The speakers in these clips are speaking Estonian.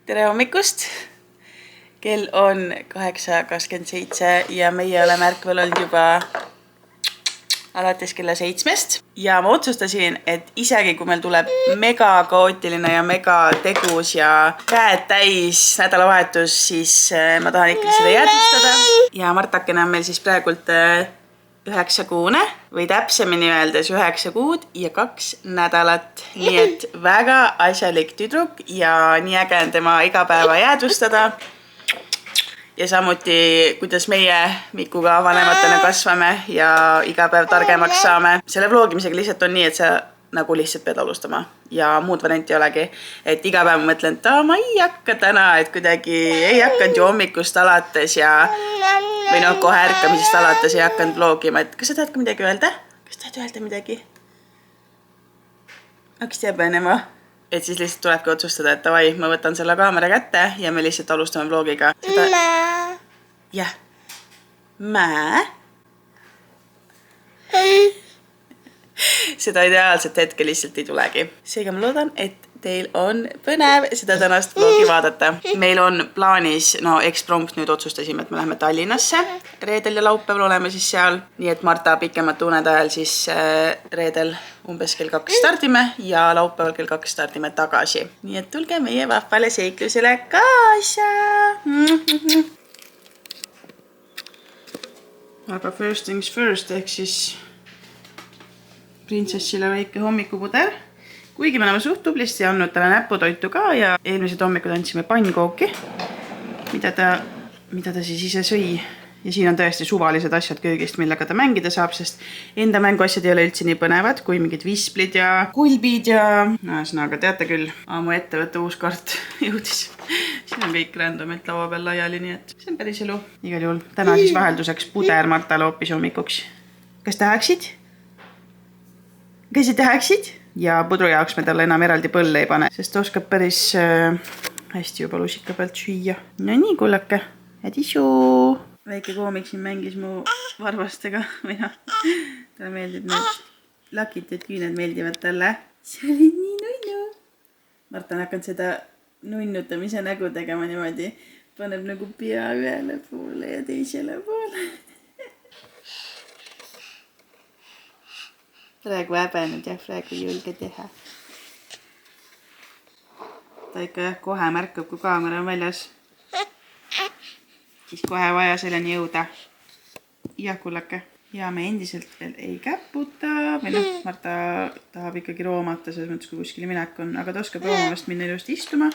Tere hommikust! Kell on 8.27 ja meie oleme ärkvel olnud juba alates kella 7. Ja ma otsustasin, et isegi kui meil tuleb mega kaootiline ja mega tegus ja käed täis nädalavahetus, siis ma tahan ikka seda jäädvustada. Ja Martakene on meil siis praegult 9-kuune või täpsemini öeldes 9 kuud ja 2 nädalat. Nii et väga asjalik tüdruk ja nii äge on tema igapäeva jäädvustada. Ja samuti, kuidas meie Mikuga vanematena kasvame ja iga päev targemaks saame. Selle vlogimisega lihtsalt on nii, et sa nagu lihtsalt pead alustama ja muud varianti ei olegi. Et iga päev ma mõtlen, et ma ei hakka täna, et kuidagi ei hakanud ju hommikust alates ja või noh, kohe ärkamisest alates ei hakanud vlogima. Et kas sa tahad ka midagi öelda? Kas tahad öelda midagi? Hakkas teabenema? Et siis lihtsalt tulebki otsustada, et davai, ma võtan selle kaamera kätte ja me lihtsalt alustame vlogiga. Jah. Seda ideaalset hetke lihtsalt ei tulegi. Seega ma loodan, et teil on põnev seda tänast vlogi vaadata. Meil on plaanis, eksprompt nüüd otsustasime, et me läheme Tallinnasse. Reedel ja laupäeval oleme siis seal. Nii et Marta pikemat tunnede ajal siis reedel umbes kell 2 stardime ja laupäeval kell 2 stardime tagasi. Nii et tulge meie vahvale seiklusele kaasa! Aga first things first, ehk siis printsessile väike hommikupuder. Kuigi me oleme suht tublisti andnud talle näputoitu ka ja eelmised hommikud andsime pannkooki, mida ta siis ise sõi. Ja siin on tõesti suvalised asjad köögist, millega ta mängida saab, sest enda mänguasjad ei ole üldse nii põnevad, kui mingid visplid ja kulbid ja ühesõnaga teate küll, mu ettevõtte uus kaart jõudis. Siin on kõik randomilt laua peal laiali, nii et see on päris elu. Igal juhul täna siis vahelduseks puder Martale hoopis hommikuks. Kas tahaksid? Kas sa tahaksid? Ja pudru jaoks me talle enam eraldi põlle ei pane, sest oskab päris hästi juba lusika pealt süüa. No nii, kullake. Ädisu! Väike koomik siin mängis mu varvastega. Talle meeldib need lakid ja küüned meeldivad talle. See oli nii nunnu. Marta on hakanud seda nunnutamise nägu tegema niimoodi. Paneb nagu pea ühele poole ja teisele poole. Praegu häbenud ja praegu julge teha. Ta ikka kohe märkab, kui kaamera on väljas. Siis kohe vaja selleni jõuda. Ja kullake. Ja me endiselt veel ei käputa. Või Marta tahab ikkagi roomata, selles mõttes kui kuskile minek on. Aga ta oskab roomavast minna ilusti istuma,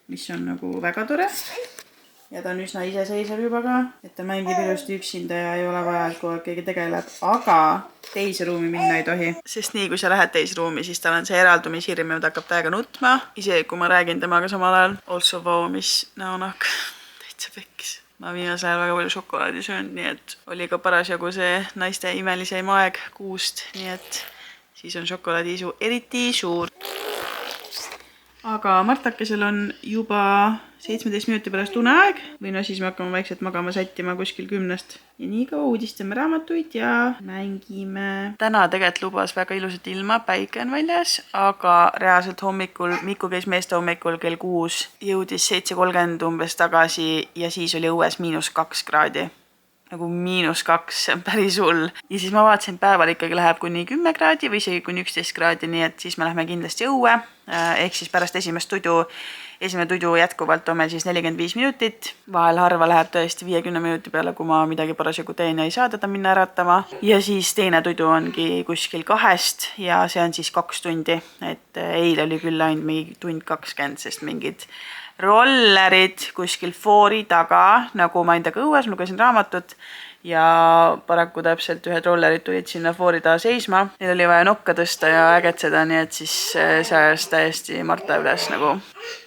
mis on nagu väga tore. Ja ta on üsna iseseisev juba ka, et ta mängib ilusti üksinda ja ei ole vaja, et kogu aeg keegi tegeleb. Aga teise ruumi minna ei tohi. Sest nii, kui sa lähed teise ruumi, siis tal on see eraldumishirm ja ta hakkab täiega nutma. Isegi kui ma räägin temaga samal ajal. Also vau, mis näonak. Täitsa pekkis. Ma viimasel ajal väga palju šokolaadi söönud, nii et oli ka parasjagu see naiste imeliseim aeg kuust. Nii et siis on šokolaadiisu eriti suur. Aga Martakesel on juba 17 minuti pärast uneaeg. Või siis me hakkame vaikselt magama sättima kuskil 10. Ja nii ka uudistame raamatuid ja mängime. Täna tegelikult lubas väga ilusat ilma, päike on väljas, aga reaalselt hommikul, Miku käis meeste hommikul kell 6, jõudis 7.30 umbes tagasi ja siis oli õues -2 kraadi. Nagu -2, see on päris hull. Ja siis ma vaatasin, päeval ikkagi läheb kuni 10 kraadi või isegi kuni 11 kraadi, nii et siis me lähme kindlasti õue. Ehk siis pärast esimene tudu jätkuvalt on meil siis 45 minutit. Vahel harva läheb tõesti 50 minuti peale, kui ma midagi parasjagu teen ja ei saa teda minna äratama. Ja siis teine tudu ongi kuskil 2 ja see on siis 2 tundi. Et eile oli küll ainult mingi 1:20, sest mingid rollerid kuskil foori taga, nagu ma endaga õues, lugesin raamatut ja paraku täpselt ühed rollerid tulid sinna foori taha seisma. Neil oli vaja nokka tõsta ja ägetseda, nii et siis see ajas täiesti Marta üles nagu.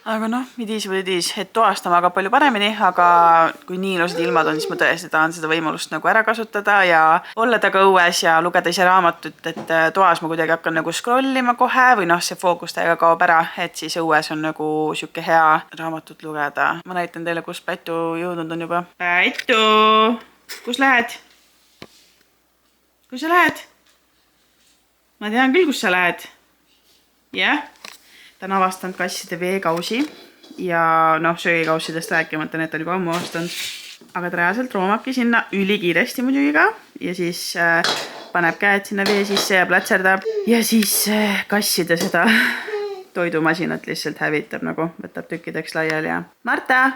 Aga midis või lidis, et toastama aga palju paremini, aga kui nii ilusad ilmad on, siis ma tõesti tahan seda võimalust nagu ära kasutada ja olla taga õues ja lugeda ise raamatut, et toas ma kuidagi hakkan nagu scrollima kohe või see fookus täiega kaob ära, et siis õues on nagu siuke hea raamatut lugeda. Ma näitan teile, kus Pätu jõudnud on juba. Pätu! Kus lähed? Kus sa lähed? Ma tean küll, kus sa lähed. Jah. Ta on avastanud kasside veekausi. ja noh, söögikaussidest rääkimata, need on juba ammu ostanud. Aga ta reaalselt roomabki sinna ülikiiresti muidugi ka ja siis paneb käed sinna vee sisse ja platserdab ja siis kasside seda toidumasinat lihtsalt hävitab nagu, võtab tükkideks laiali ja Marta!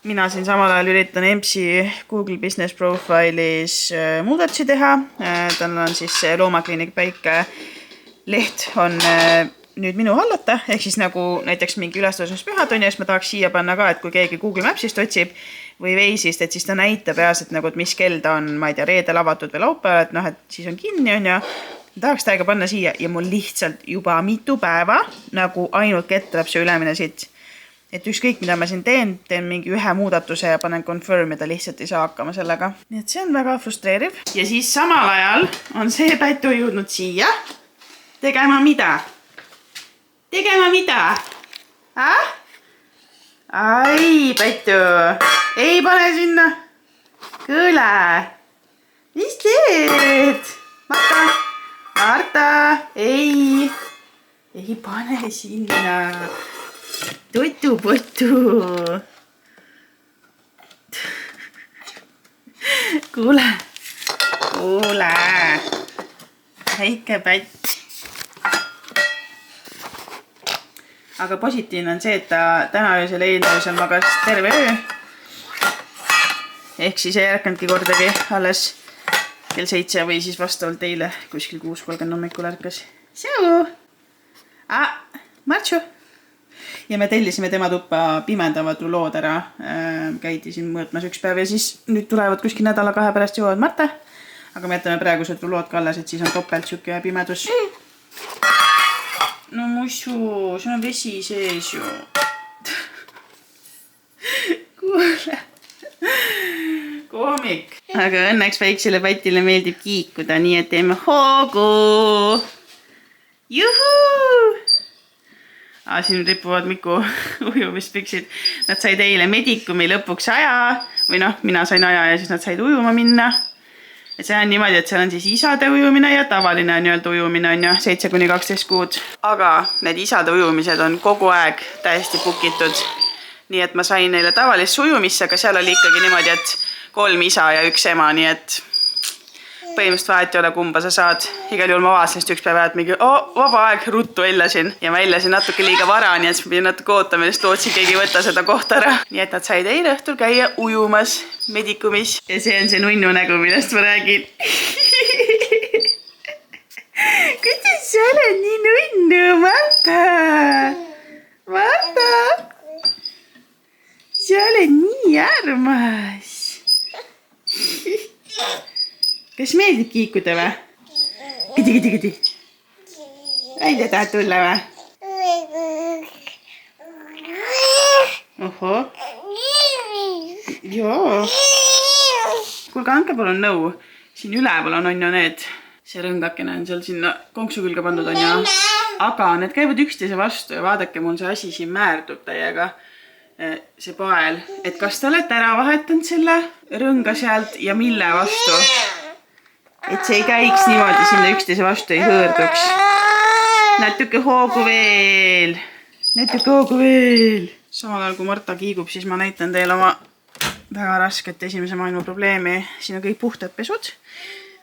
Mina siin samal ajal üritan EMS-i Google Business Profile'is muudatusi teha. Tal on siis loomakliinik Päike leht on nüüd minu hallata, ehk siis nagu näiteks mingi ülestõusmispühad on ja siis ma tahaks siia panna ka, et kui keegi Google Mapsist otsib või Waze'ist, et siis ta näitab reaalselt nagu, et mis kell ta on, ma ei tea, reedel avatud või laupäeval, et noh, et siis on kinni on ja tahaks täiega panna siia ja mul lihtsalt juba mitu päeva nagu ainult ketrab see ülemine sitt. Et ükskõik, mida ma siin teen mingi ühe muudatuse ja panen confirm ja ta lihtsalt ei saa hakkama sellega. Nii et see on väga frustreeriv. Ja siis samal ajal on see Pätu jõudnud siia. Tegema mida? Tegema mida? Ai, Pätu. Ei pane sinna. Kõle. Mis teed? Marta. Ei pane sinna. Tutu. Kuule. Väike pätt. Aga positiivne on see, et ta täna öösel eelöösel magas terve öö. Ehk siis ei ärkanudki kordagi alles kell 7 või siis vastavalt eile kuskil 6:30 hommikul ärkas. Sõu! Martsu! Ja me tellisime tema tuppa pimendavad rulood ära. Käidi siin mõõtmas üks päev ja siis nüüd tulevad kuskil nädala-2 pärast jõuavad Marta. Aga me jätame praegused rulood ka alles, et siis on topelt siuke pimedus. No mussu, see on vesi sees ju. Kuule. Koomik. Aga õnneks väiksele Pätile meeldib kiikuda, nii et teeme hoogu. Juhuu! Siin ripuvad Miku ujumispüksid. Nad said eile Medicumi lõpuks aja või noh, mina sain aja ja siis nad said ujuma minna. Et see on niimoodi, et seal on siis isade ujumine ja tavaline nii-öelda ujumine on ju 7-12 kuud. Aga need isade ujumised on kogu aeg täiesti pukitud. Nii et ma sain neile tavalisse ujumisse, aga seal oli ikkagi niimoodi, et 3 isa ja 1 ema, nii et põhimõtteliselt vahet ei ole, kumba sa saad. Igal juhul ma vaatasin üks päev, et mingi vaba aeg, ruttu ellasin. Ja ma ellasin natuke liiga vara, nii et ma pidin natuke ootama, sest lootsin keegi võtta seda kohta ära. Nii et nad said eile õhtul käia ujumas Medicumis. Ja see on see nunnu nägu, millest ma räägin. Kuidas sa oled nii nunnu, Marta? Sa oled nii armas. Kas meeldib kiikuda või? Kidi. Välja tahad tulla või? Oho. Joo. Kuulge, andke palun nõu. Siin üleval on ju need. See rõngakene on seal sinna konksu külge pandud on ja. Aga need käivad üksteise vastu ja vaadake, mul see asi siin määrdub täiega. See pael. Et kas te olete ära vahetanud selle rõnga sealt ja mille vastu? Et see ei käiks niimoodi sinna üksteise vastu ei hõõrduks. Natuke hoogu veel. Samal ajal kui Marta kiigub, siis ma näitan teile oma väga rasket esimese maailma probleemi. Siin on kõik puhtad pesud,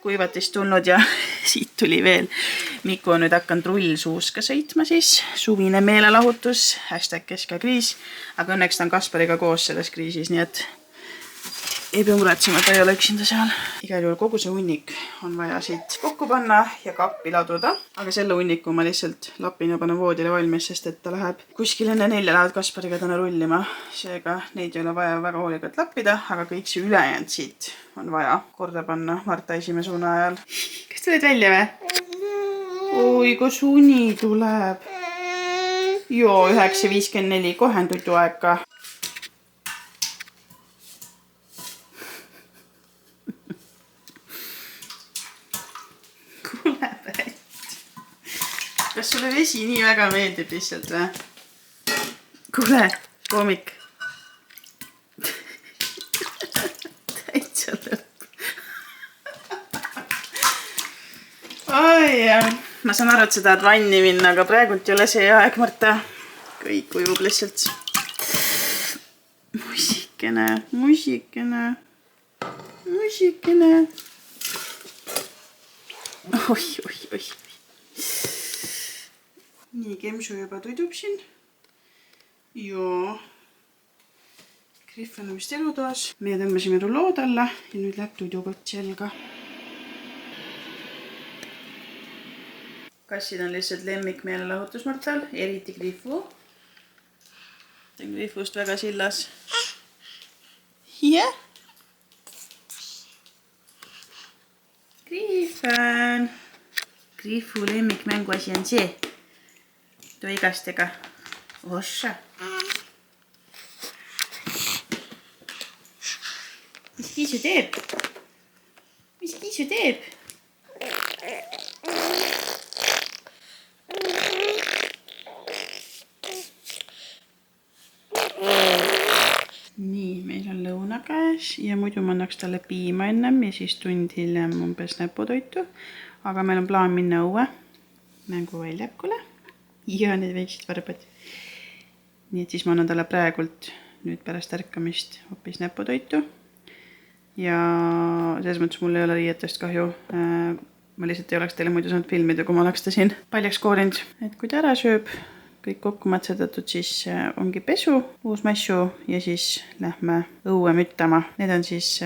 kuivatist tulnud ja siit tuli veel. Miku on nüüd hakanud rullsuuska sõitma siis. Suvine meelelahutus, #keskakriis. Aga õnneks ta on Kaspariga koos selles kriisis, nii et ei pea muretsema, ta ei ole üksinda seal. Igal juhul kogu see hunnik on vaja siit kokku panna ja kappi laduda. Aga selle hunniku ma lihtsalt lapin ja panen voodile valmis, sest et ta läheb kuskil enne 4 lähevad Kaspariga täna rullima. Seega neid ei ole vaja väga hoolikalt lappida, aga kõik see ülejäänud siit on vaja korda panna Marta esimese une ajal. Kas tuled välja või? Oi, kus uni tuleb? Joo, 9:54, kohe on tutu aeg ka. Kas sulle vesi nii väga meeldib lihtsalt või? Kuule, koomik. Täitsa lõpp. Oi jah. Ma saan aru, et sa tahad vanni minna, aga praegult ei ole see aeg, Marta. Kõik ujub lihtsalt. Musikene. Oi. Nii, Kemsu juba tuidub siin. Joo. Griff on vist elutoas. Meie tõmbasime rullood alla ja nüüd läheb tuidukott selga. Kassid on lihtsalt lemmik meelelahutus Martal, eriti Griffu. Ta on Griffust väga sillas. Yeah. Griffon. Griffu lemmik mänguasi on see. Toigastega. Ossa. Mis Kiisu teeb? Nii, meil on lõuna käes ja muidu ma annaks talle piima ennem ja siis tund hiljem umbes näputoitu. Aga meil on plaan minna õue mänguväljakule ja need väiksed varbad. Nii et siis ma annan talle praegult nüüd pärast ärkamist hoopis näputoitu. Ja selles mõttes mul ei ole riietest kahju. Ma lihtsalt ei oleks teile muidu saanud filmida, kui ma oleks ta siin paljaks koorinud. Et kui ta ära sööb, kõik kokku matsetatud, siis ongi pesu, uus mässu ja siis lähme õue müttama. Need on siis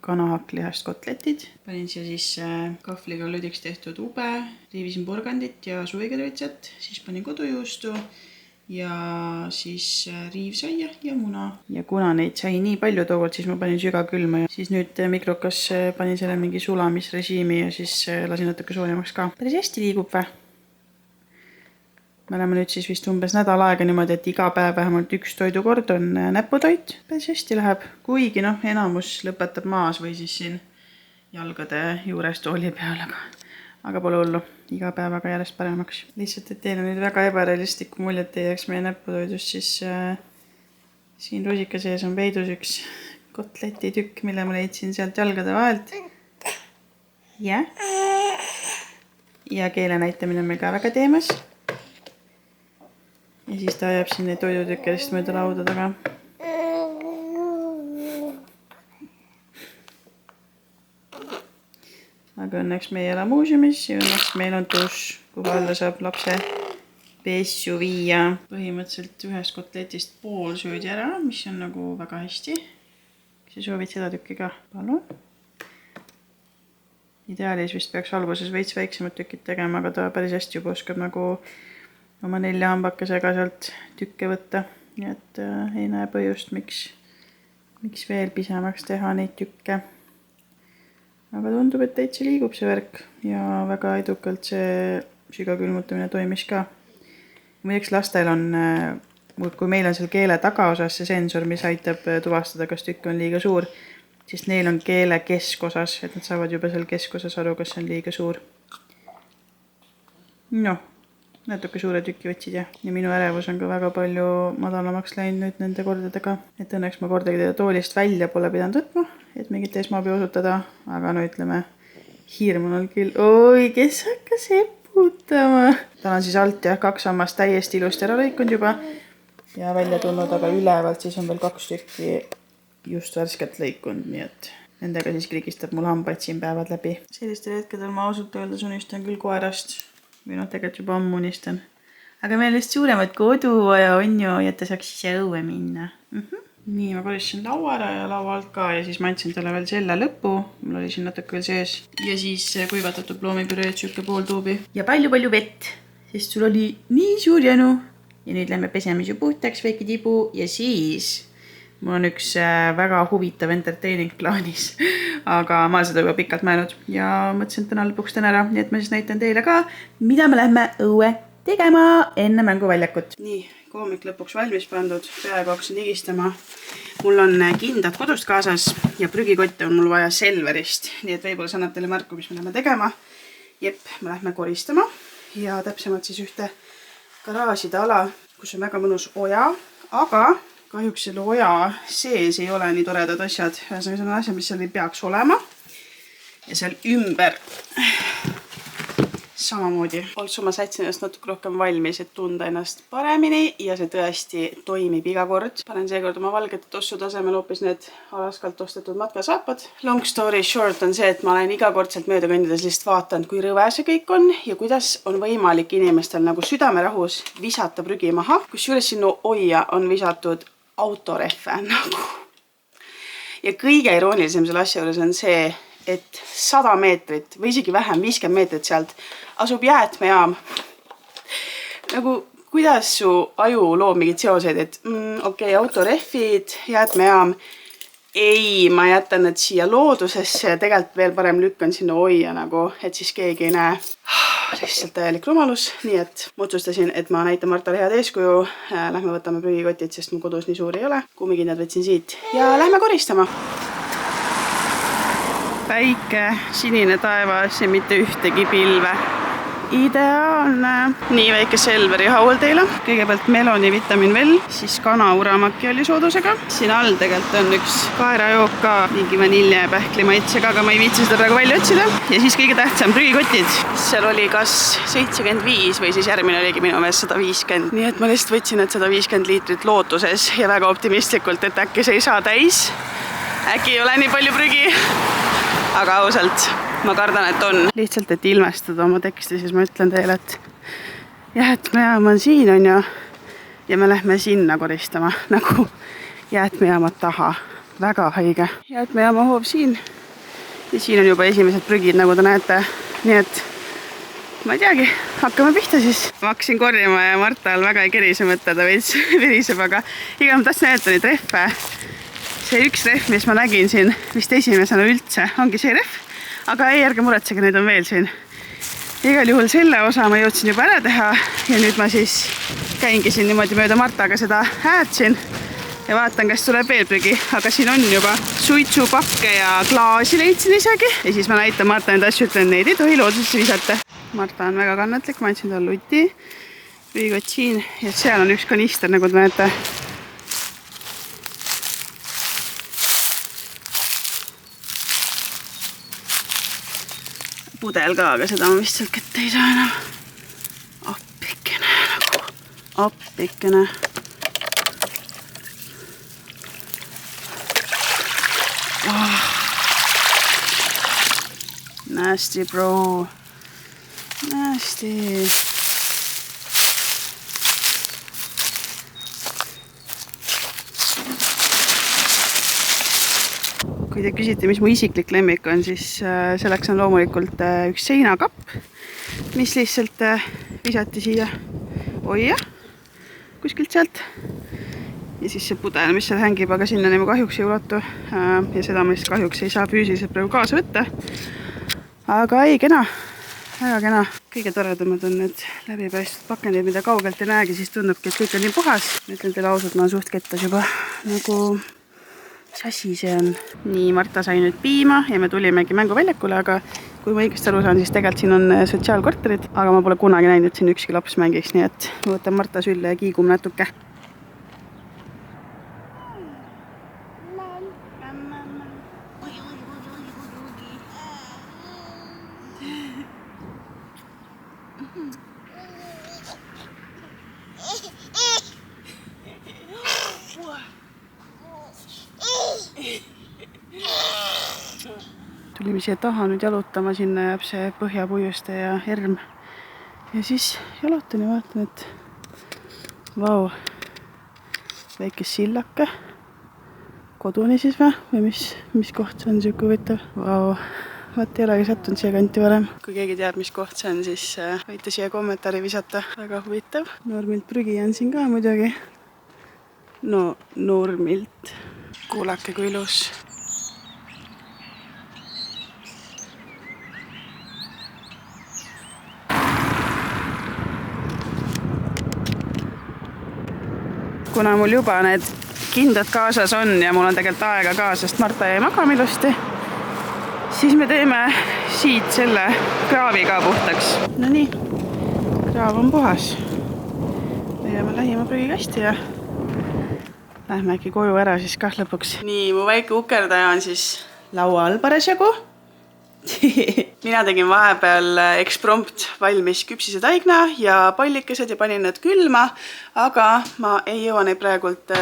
kanahaklihast kotletid. Panin siia siis kahvliga lõdiks tehtud ube, riivisin porgandit ja suvikervitsat, siis panin kodujuustu ja siis riivsaia ja muna. Ja kuna neid sai nii palju tookord, siis ma panin sügakülma ja siis nüüd mikrokas panin selle mingi sulamisrežiimi ja siis lasin natuke soojemaks ka. Päris hästi liigub või? Me oleme nüüd siis vist umbes nädal aega niimoodi, et iga päev vähemalt üks toidukord on näputoit. Päris hästi läheb, kuigi enamus lõpetab maas või siis siin jalgade juures tooli peal, aga pole hullu, iga päevaga järjest paremaks. Lihtsalt, et teile nüüd väga ebarealistlikku muljet ei jääks meie näputoidust, siis siin rusika sees on peidus üks kotletitükk, mille ma leidsin sealt jalgade vahelt. Ja keele näitamine on meil ka väga teemas. Ja siis ta ajab siin neid toidutükke lihtsalt mööda lauda taga. Aga õnneks me ei ole muuseumis ja õnneks meil on dušš, kuhu alla saab lapse pessu viia. Põhimõtteliselt ühest kotletist pool söödi ära, mis on nagu väga hästi. Kas sa soovid seda tükki ka? Palun. Ideaalis vist peaks alguses veits väiksemad tükid tegema, aga ta päris hästi juba oskab nagu oma 4 hambakesega sealt tükke võtta. Nii et ei näe põhjust, miks veel pisemaks teha neid tükke. Aga tundub, et täitsa liigub see värk ja väga edukalt see sügakülmutamine toimis ka. Muideks lastel on, kui meil on seal keele tagaosas see sensor, mis aitab tuvastada, kas tükk on liiga suur, siis neil on keele keskosas, et nad saavad juba seal keskosas aru, kas on liiga suur. Natuke suure tüki võtsid ja minu ärevus on ka väga palju madalamaks läinud nüüd nende kordadega. Et õnneks ma kordagi teda toolist välja pole pidanud võtma, et mingit esmaabi osutada, aga no ütleme, hirm on olnud küll. Oi, kes hakkas eputama? Tal on siis alt ja 2 sammast täiesti ilusti ära lõikunud juba ja välja tulnud, aga ülevalt siis on veel 2 tükki just värskelt lõikunud, nii et nendega siis krigistab mul hambaid siin päevad läbi. Sellistel hetkedel ma ausalt öeldes unistan küll koerast. Või tegelikult juba ammu unistan. Aga meil vist suuremad kodu ja on ju, et ta saaks ise õue minna. Nii, ma koristasin laua ära ja laua alt ka ja siis ma andsin talle veel selle lõppu. Mul oli siin natuke veel sees. Ja siis kuivatatud loomipüreed siuke pool tuubi. Ja palju vett, sest sul oli nii suur janu. Ja nüüd lähme peseme su puhtaks väike tibu ja siis mul on üks väga huvitav entertaining plaanis, aga ma olen seda juba pikalt mõelnud ja mõtlesin, et täna lõpuks teen ära, nii et ma siis näitan teile ka, mida me lähme õue tegema enne mänguväljakut. Nii, koomik lõpuks valmis pandud, peaaegu hakkasin higistama. Mul on kindad kodust kaasas ja prügikotte on mul vaja Selverist, nii et võib-olla annab teile märku, mis me lähme tegema. Jep, me lähme koristama ja täpsemalt siis ühte garaažide ala, kus on väga mõnus oja, aga kahjuks selle oja sees ei ole nii toredad asjad. Ühesõnaga, see on asjad, mis seal ei peaks olema. Ja seal ümber samamoodi. Oltsu ma sätsin ennast natuke rohkem valmis, et tunda ennast paremini ja see tõesti toimib iga kord. Panen seekord oma valgete tossu tasemel hoopis need Alaskalt ostetud matkasaapad. Long story short on see, et ma olen iga kordselt mööda kõndides lihtsalt vaatanud, kui rõve see kõik on ja kuidas on võimalik inimestel nagu südamerahus visata prügi maha. Kusjuures sinna oia on visatud autorehve nagu. Ja kõige iroonilisem selle asja juures on see, et 100 meetrit või isegi vähem, 50 meetrit sealt asub jäätmejaam. Nagu, kuidas su aju loob mingid seoseid, et okei, autorehvid, jäätmejaam. Ei, ma jätan need siia loodusesse ja tegelikult veel parem lükkan sinna oia nagu, et siis keegi ei näe. Lihtsalt täielik rumalus, nii et ma otsustasin, et ma näitan Martale head eeskuju. Lähme võtame prügikotid, sest mu kodus nii suur ei ole. Kummikindad võtsin siit ja lähme koristama. Päike, sinine taevas ja mitte ühtegi pilve. Ideaalne. Nii väike Selveri haul teile. Kõigepealt meloni vitamin veel, siis kanauramaki oli soodusega. Siin all tegelikult on üks kaerajook ka, mingi vanilje pähkli maitsega, aga ma ei viitsi seda praegu välja otsida. Ja siis kõige tähtsam prügikotid. Seal oli kas 75 või siis järgmine oligi minu meelest 150. Nii et ma lihtsalt võtsin need 150 liitrit lootuses ja väga optimistlikult, et äkki see ei saa täis. Äkki ei ole nii palju prügi. Aga ausalt, ma kardan, et on. Lihtsalt, et ilmestada oma teksti, siis ma ütlen teile, et jäätmejaam on siin, on ju. Ja me lähme sinna koristama, nagu jäätmejaamad taha. Väga haige. Jäätmejaama hoov siin. Ja siin on juba esimesed prügid, nagu te näete. Nii et ma ei teagi, hakkame pihta siis. Ma hakkasin korjama ja Martal väga ei kerise mõtte, ta veits viriseb, aga iga ma tahtsin näidata neid rehve. See üks rehv, mis ma nägin siin vist esimesena üldse, ongi see rehv, aga ei, ärge muretsege, neid on veel siin. Igal juhul selle osa ma jõudsin juba ära teha ja nüüd ma siis käingi siin niimoodi mööda Martaga seda häätsin ja vaatan, kas tuleb veel prügi, aga siin on juba suitsupakke ja klaasi leidsin isegi ja siis ma näitan Marta need asju, ütlen, neid ei tohi loodusesse visata. Marta on väga kannatlik, ma andsin tal luti, prügikott siin ja seal on üks kanister, nagu te näete. Pudel ka, aga seda ma vist sealt kätte ei saa enam. Appikene nagu. Appikene. Oh. Nasty, bro. Nasty. Kui te küsite, mis mu isiklik lemmik on, siis selleks on loomulikult üks seinakapp, mis lihtsalt visati siia oia kuskilt sealt. Ja siis see pudel, mis seal hängib, aga sinna ma kahjuks ei ulatu. Ja seda ma siis kahjuks ei saa füüsiliselt praegu kaasa võtta. Aga ei, kena. Väga kena. Kõige toredamad on need läbipaistvad pakendid, mida kaugelt ei näegi, siis tundubki, et kõik on nii puhas. Ütlen teile ausalt, ma olen suht kettas juba nagu... Mis asi see on? Nii, Marta sai nüüd piima ja me tulimegi mänguväljakule, aga kui ma õigesti aru saan, siis tegelikult siin on sotsiaalkorterid, aga ma pole kunagi näinud, et siin ükski laps mängiks, nii et ma võtan Marta sülle ja kiigum natuke. Tulime siia taha nüüd jalutama, sinna jääb see põhjapuiuste ja herm. Ja siis jalutan ja vaatan, et vau, väike sillake. Koduni siis või mis koht see on siuke huvitav? Vau, vaat ei olegi sattunud siia kanti varem. Kui keegi teab, mis koht see on, siis võite siia kommentaari visata. Väga huvitav. Normilt prügi on siin ka muidugi. No, normilt. Kuulake, kui ilus. Kuna mul juba need kindad kaasas on ja mul on tegelikult aega ka, sest Marta jäi magama ilusti, siis me teeme siit selle kraavi ka puhtaks. No nii, kraav on puhas. Me jääme lähima prügikasti ja lähme äkki koju ära siis kah lõpuks. Nii, mu väike ukerdaja on siis laua all parasjagu. Mina tegin vahepeal eksprompt valmis küpsisetaigna ja pallikesed ja panin need külma, aga ma ei jõua neid praegult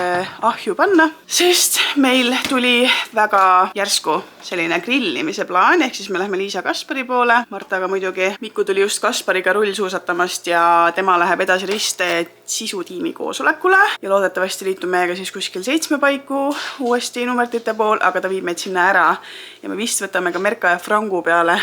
ahju panna, sest meil tuli väga järsku selline grillimise plaan, ehk siis me lähme Liisa Kaspari poole. Martaga muidugi. Miku tuli just Kaspariga rullsuusatamast ja tema läheb edasi riste sisutiimi koosolekule ja loodetavasti liitub meiega siis kuskil 7 paiku uuesti numertite pool, aga ta viib meid sinna ära ja me vist võtame ka Merka ja Frangu peale.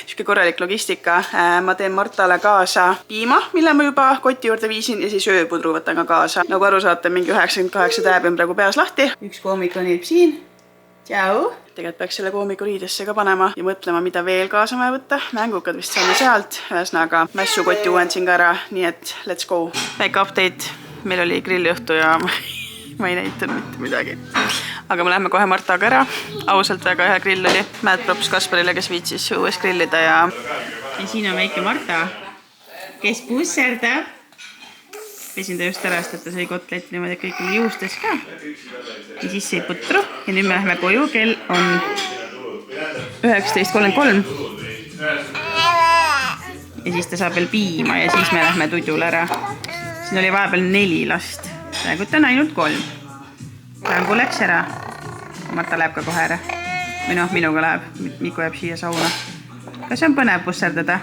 Siuke korralik logistika. Ma teen Martale kaasa piima, mille ma juba koti juurde viisin ja siis ööpudru võtan ka kaasa. Nagu aru saate, mingi 98 tääbi on praegu peas lahti. Üks koomik on siin. Tšau! Tegelikult peaks selle koomiku riidesse ka panema ja mõtlema, mida veel kaasa vaja võtta. Mängukad vist saame sealt. Ühesõnaga, mässukoti uuendasin ka ära, nii et let's go. Väike update. Meil oli grilliõhtu ja ma ei näitanud mitte midagi. Aga me läheme kohe Martaga ära. Ausalt väga hea grill oli. Mad props Kasparile, kes viitsis õues grillida ja siin on väike Marta, kes pusserdab. Pesin ta just ära, sest ta sai kotletti niimoodi, kõik oli juustes ka. Ja siis sai putru. Ja nüüd me läheme koju. Kell on 19.33. Ja siis ta saab veel piima ja siis me lähme tudjule ära. Siin oli vahepeal 4 last. Praegu on ainult 3. Frangu läks ära. Marta läheb ka kohe ära. Või noh, minuga läheb. Miku jääb siia sauna. Kas on põnev pusserdada?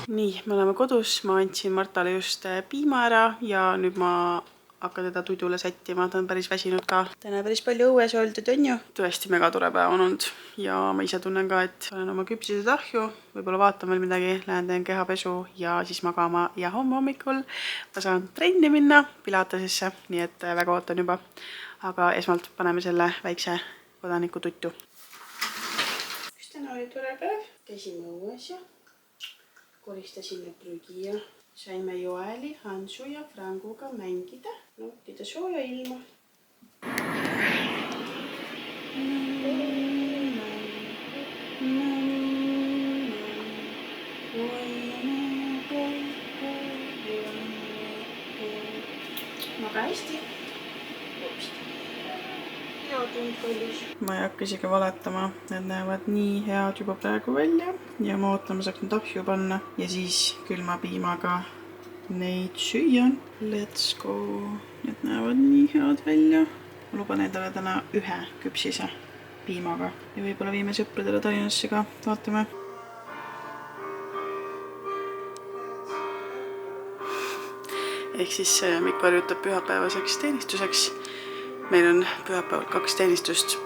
Nii, me oleme kodus. Ma andsin Martale just piima ära ja nüüd ma hakkan teda tudjule sättima. Ta on päris väsinud ka. Täna päris palju õues oldud, on ju? Tõesti mega tore päev on olnud. Ja ma ise tunnen ka, et olen oma küpsised ahju. Võib-olla vaatan veel midagi. Lähen teen kehapesu ja siis magama. Ja homme hommikul ma saan trenni minna Pilatesesse. Nii et väga ootan juba. Aga esmalt paneme selle väikse kodaniku tuttu. Üks täna oli tore päev. Käisime õues ja koristasime prügi ja saime Joeli, Hansu ja Franguga mängida. Nautida sooja ilma. Maga hästi. Ma ei hakka isegi valetama, need näevad nii head juba praegu välja ja ma ootan, ma saaks nüüd ahju panna ja siis külma piimaga neid süüa. Let's go! Need näevad nii head välja. Ma luban endale täna 1 küpsise piimaga ja võib-olla viime sõpradele Tallinnasse ka, vaatame. Ehk siis Mikk harjutab pühapäevaseks teenistuseks. Meil on pühapäeval 2 teenistust.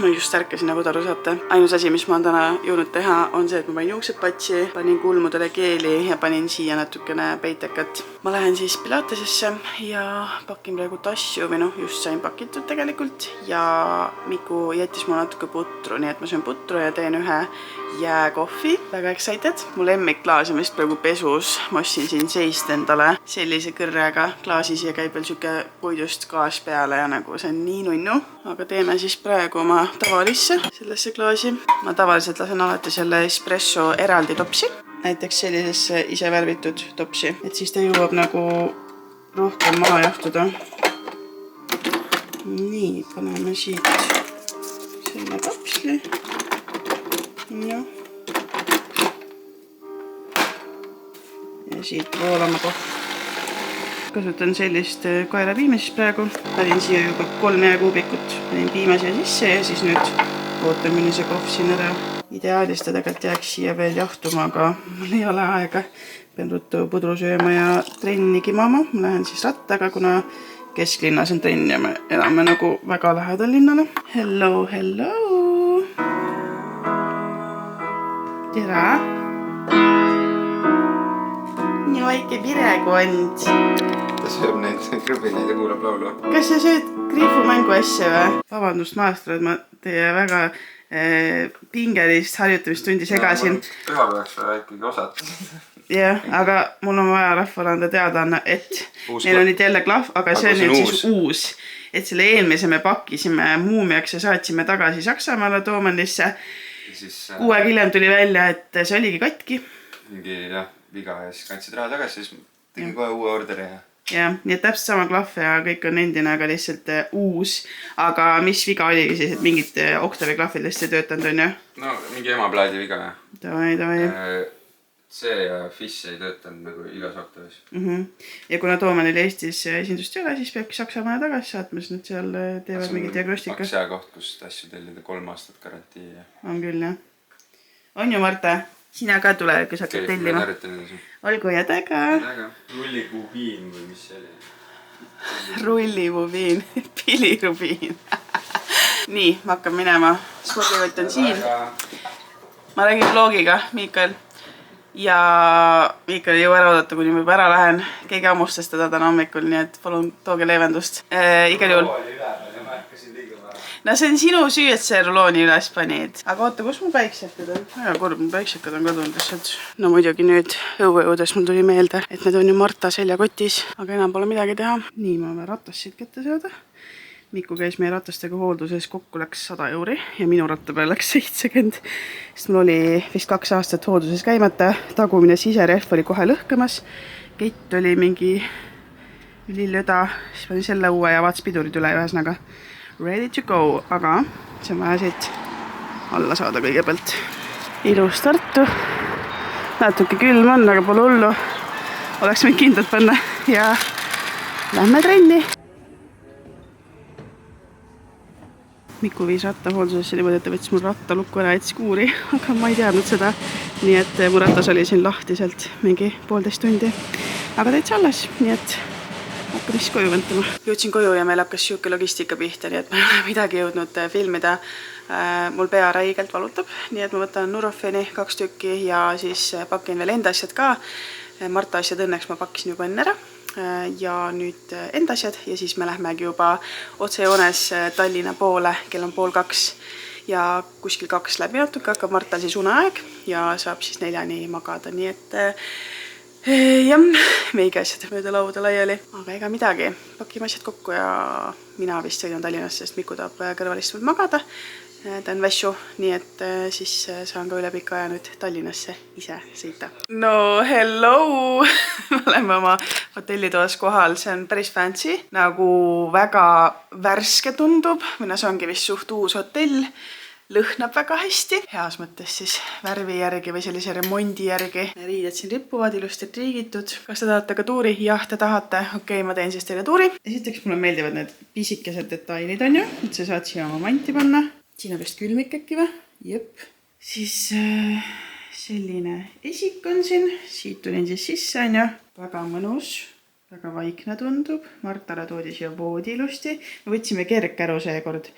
Ma just ärkasin, nagu aru saate. Ainus asi, mis ma olen täna jõudnud teha, on see, et ma panin juuksed patsi, panin kulmudele keeli ja panin siia natukene peitekat. Ma lähen siis Pilatesesse ja pakin praegu asju, või noh, just sain pakitud tegelikult. Ja Miku jättis mulle natuke putru, nii et ma söön putru ja teen 1 jääkohvi. Väga excited. Mu lemmikklaas on vist praegu pesus. Ma ostsin siin seist endale sellise kõrrega klaasis ja käib veel süke puidust gaas peale ja nagu see on nii nunnu. Aga teeme siis praegu oma tavalisse sellesse klaasi. Ma tavaliselt lasen alati selle espresso eraldi topsi. Näiteks sellisesse ise värvitud topsi. Et siis ta jõuab nagu rohkem maha jahtuda. Nii, paneme siit selle kapsli. Ja siit voolama kohv. Kasutan sellist kaelapiima siis praegu. Panin siia juba 3 jääkuubikut. Panin piima siia sisse ja siis nüüd ootan, milline see kohv siin ära. Ideaalis ta tegelikult jääks siia veel jahtuma, aga mul ei ole aega. Pean ruttu pudru sööma ja trenni kimama. Ma lähen siis rattaga, kuna kesklinnas on trenn ja me elame nagu väga lähedal linnale. Hello, hello! Tere! Nii väike pirekond. Ta sööb neid krõbineid ja kuulab laulu. Kas sa sööd griifumängu asja või? Vabandust maastra, et ma teie väga pingelist harjutamistundi segasin. Püha peaks ikkagi osad. Jah, aga mul on vaja rahvale anda teada, et meil on nüüd jälle klahv, aga see on nüüd siis uus. Et selle eelmise me pakkisime muumiaks ja saatsime tagasi Saksamaale Toomannisse. 6 aega hiljem tuli välja, et see oligi katki. Mingi jah, viga ja siis kandsid raha tagasi, siis tegin kohe uue orderi. jah, nii et täpselt sama klahv ja kõik on endine, aga lihtsalt uus. Aga mis viga oligi siis, et mingid Octavi klahvidest ei töötanud, on ju? No mingi emaplaadi viga, jah. Davai. See ja Fish ei töötanud nagu igas Octavis. Ja kuna Toomanil Eestis esindust ei ole, siis peabki Saksamaale tagasi saatma, sest nad seal teevad mingi diagnostika. Kaks hea koht, kus asju tellida 3 aastat garantii. On küll, jah. On ju, Marta? Sina ka tule, kui sa hakkad tellima. Olgu ja täga. Rullikubiin või mis see oli? Rullibubiin. Pilirubiin. Nii, ma hakkan minema. Spordikott on siin. Ma räägin vlogiga, Miikal. Ja Miikal ei jõu ära oodata, kuni ma juba ära lähen. Keegi ammustas teda täna hommikul, nii et palun tooge leevendust. Igal juhul. No see on sinu süü, et see rulooni üles panid. Aga oota, kus mu päiksekad on? Väga kurb, mu päiksekad on kadunud lihtsalt. No muidugi nüüd õue jõudes mul tuli meelde, et need on ju Marta seljakotis, aga enam pole midagi teha. Nii, ma olen rattast siit kätte saada. Miku käis meie ratastega hoolduses, kokku läks 100 euri ja minu ratta peal läks 70. Sest mul oli vist 2 aastat hoolduses käimata, tagumine siserehv oli kohe lõhkemas. Kett oli mingi lillöda, siis panin selle uue ja vaats pidurid üle ühesnaga. Ready to go, aga see on vaja siit alla saada kõigepealt. Ilus Tartu. Natuke külm on, aga pole hullu. Oleks võinud kindlalt panna ja lähme trenni. Miku viis ratta hooldusesse niimoodi, et ta võttis mul ratta lukku ära, jättis kuuri, aga ma ei teadnud seda. Nii et mu ratas oli siin lahtiselt mingi 1,5 tundi. Aga täitsa alles, nii et hakkan vist koju võntama. Jõudsin koju ja meil hakkas siuke logistika pihta, nii et ma ei ole midagi jõudnud filmida. Mul pea räigelt valutab, nii et ma võtan Nurofeni 2 tükki ja siis pakin veel enda asjad ka. Marta asjad õnneks ma pakkisin juba enne ära. Ja nüüd enda asjad ja siis me lähmegi juba otsejoones Tallinna poole, kell on 1:30 ja kuskil 2 läbi natuke hakkab Martal siis uneaeg ja saab siis 4-ni magada, nii et jah, meiga asjad mööda lauda laiali, aga ega midagi, pakime asjad kokku ja mina vist sõidan Tallinnasse, sest Miku tahab kõrvalistuvalt magada. Ta on vässu, nii et siis saan ka üle pika aja nüüd Tallinnasse ise sõita. No hello! Me oleme oma hotellitoas kohal, see on päris fancy, nagu väga värske tundub, mina see ongi vist suht uus hotell, lõhnab väga hästi, heas mõttes siis värvi järgi või sellise remondi järgi. Riided siin rippuvad, ilusti triigitud. Kas te tahate ka tuuri? Jah, te tahate. Okei, ma teen siis teile tuuri. Esiteks mulle meeldivad need pisikesed detailid on ju, et sa saad siia oma manti panna. Siin on vist külmik äkki või? Jep. Siis selline esik on siin. Siit tulin siis sisse on ju. Väga mõnus. Väga vaikne tundub. Martale toodi siia voodi ilusti. Me võtsime kergkäru seekord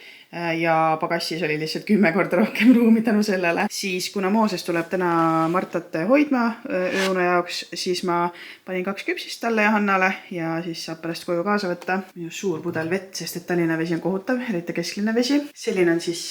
ja pagassis oli lihtsalt 10 korda rohkem ruumi tänu sellele. Siis kuna Mooses tuleb täna Martat hoidma ööune jaoks, siis ma panin 2 küpsist talle ja Hannale ja siis saab pärast koju kaasa võtta. Minu suur pudel vett, sest et Tallinna vesi on kohutav, eriti kesklinna vesi. Selline on siis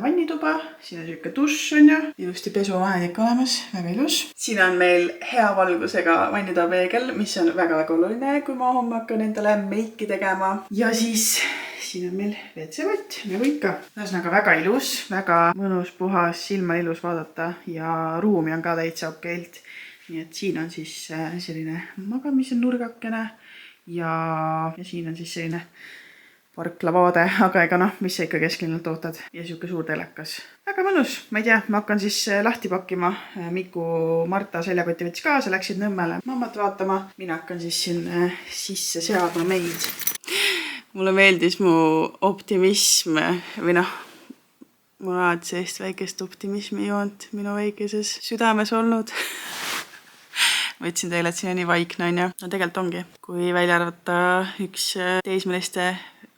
vannituba, siin on siuke dušš on ju, ilusti pesuvahenik olemas, väga ilus. Siin on meil hea valgusega vannitoa peegel, mis on väga-väga oluline, kui ma homme hakkan endale meiki tegema. Ja siis siin on meil WC-vott, nagu ikka. Ühesõnaga väga ilus, väga mõnus, puhas, silma ilus vaadata ja ruumi on ka täitsa okeilt. Nii et siin on siis selline magamise nurgakene ja siin on siis selline parklavaade, aga ega noh, mis sa ikka kesklinnalt ootad. Ja siuke suur telekas. Väga mõnus, ma ei tea, ma hakkan siis lahti pakkima. Miku Marta seljakoti võttis kaasa, läksid Nõmmele mammat vaatama. Mina hakkan siis siin sisse seadma meid. Mulle meeldis mu optimism või noh, mul on alati sellist väikest optimismi joont minu väikeses südames olnud. Võtsin teile, et siin on nii vaikne on ja no tegelikult ongi. Kui välja arvata üks teismeliste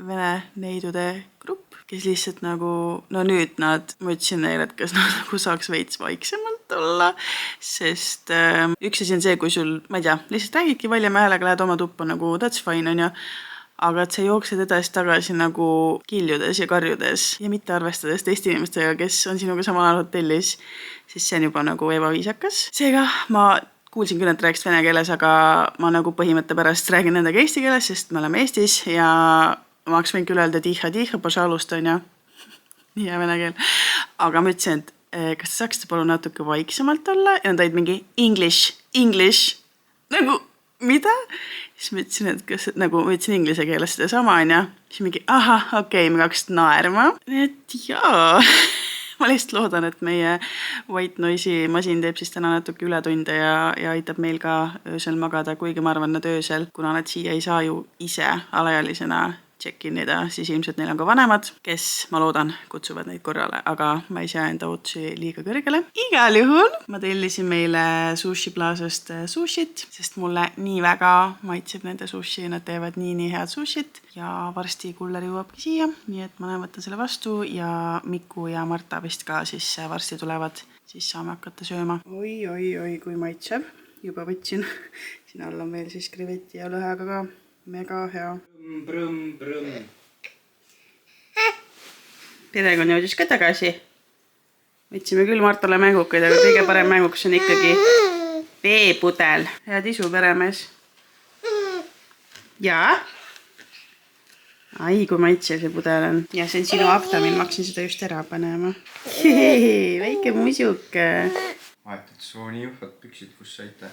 vene neidude grupp, kes lihtsalt nagu, no nüüd nad, ma ütlesin neile, et kas nad nagu saaks veits vaiksemalt olla, sest üks asi on see, kui sul, ma ei tea, lihtsalt räägidki valjama häälega, lähed oma tuppa nagu that's fine on ja aga et sa jooksed edasi tagasi nagu kiljudes ja karjudes ja mitte arvestades teiste inimestega, kes on sinuga samal ajal hotellis, siis see on juba nagu ebaviisakas. Seega ma kuulsin küll, et rääkis vene keeles, aga ma nagu põhimõtte pärast räägin nendega eesti keeles, sest me oleme Eestis ja ma võin küll öelda tiha, pažalust on ja nii hea vene keel. Aga ma ütlesin, et kas te saaksite palun natuke vaiksemalt olla ja nad olid mingi English, nagu mida? Siis ma ütlesin, et kas, nagu ma ütlesin inglise keeles seda sama, on ja. Siis mingi, ahah, okei, me hakkasid naerma. Et jaa. Ma lihtsalt loodan, et meie white noise'i masin teeb siis täna natuke ületunde ja aitab meil ka öösel magada, kuigi ma arvan, nad öösel, kuna nad siia ei saa ju ise alaealisena check-inida, siis ilmselt neil on ka vanemad, kes, ma loodan, kutsuvad neid korrale, aga ma ei sea enda ootusi liiga kõrgele. Igal juhul ma tellisin meile Sushi Plaazast sushit, sest mulle nii väga maitseb nende sushi, nad teevad nii head sushit ja varsti kuller jõuabki siia, nii et ma võtan selle vastu ja Miku ja Marta vist ka siis varsti tulevad, siis saame hakata sööma. Oi, kui maitseb. Juba võtsin. Siin all on veel siis kreveti ja lõhega ka. Mega hea. Perekond jõudis ka tagasi. Võtsime küll Martale mängukaid, aga kõige parem mänguks on ikkagi veepudel. Head isu, peremees. Jaa? Ai, kui maitsev see pudel on. Ja see on sinu Aptamil, ma hakkasin seda just ära panema. Väike musuke. Vahetad sooni juhvad püksid, kus saite.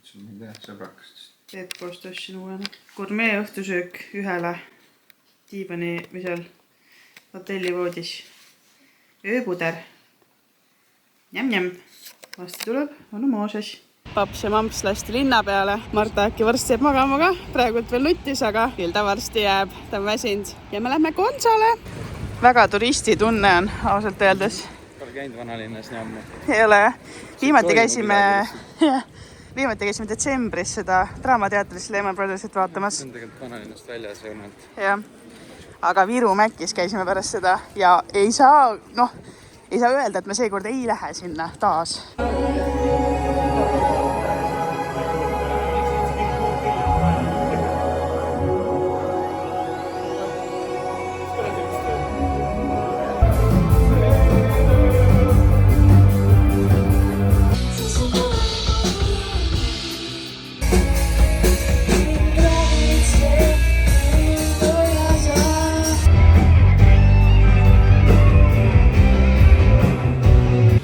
See on mida sõbrakast. Teed koos tõssin uuena. Gourmet õhtusöök ühele diivani või seal hotellivoodis. Ööpuder. Njäm. Vasti tuleb, on mooses. Paps ja mamps lasti linna peale. Marta äkki varsti jääb magama ka. Praegult veel nutis, aga küll ta varsti jääb. Ta on väsinud. Ja me lähme Konsale. Väga turisti tunne on, ausalt öeldes. Pole käinud vanalinnas nii ammu. Ei ole. Viimati käisime detsembris seda Draamateatris Lehman Brothersit vaatamas. See on tegelikult vanalinnast väljas õunalt. Jah. Aga Viru Mäkkis käisime pärast seda ja ei saa öelda, et me seekord ei lähe sinna taas.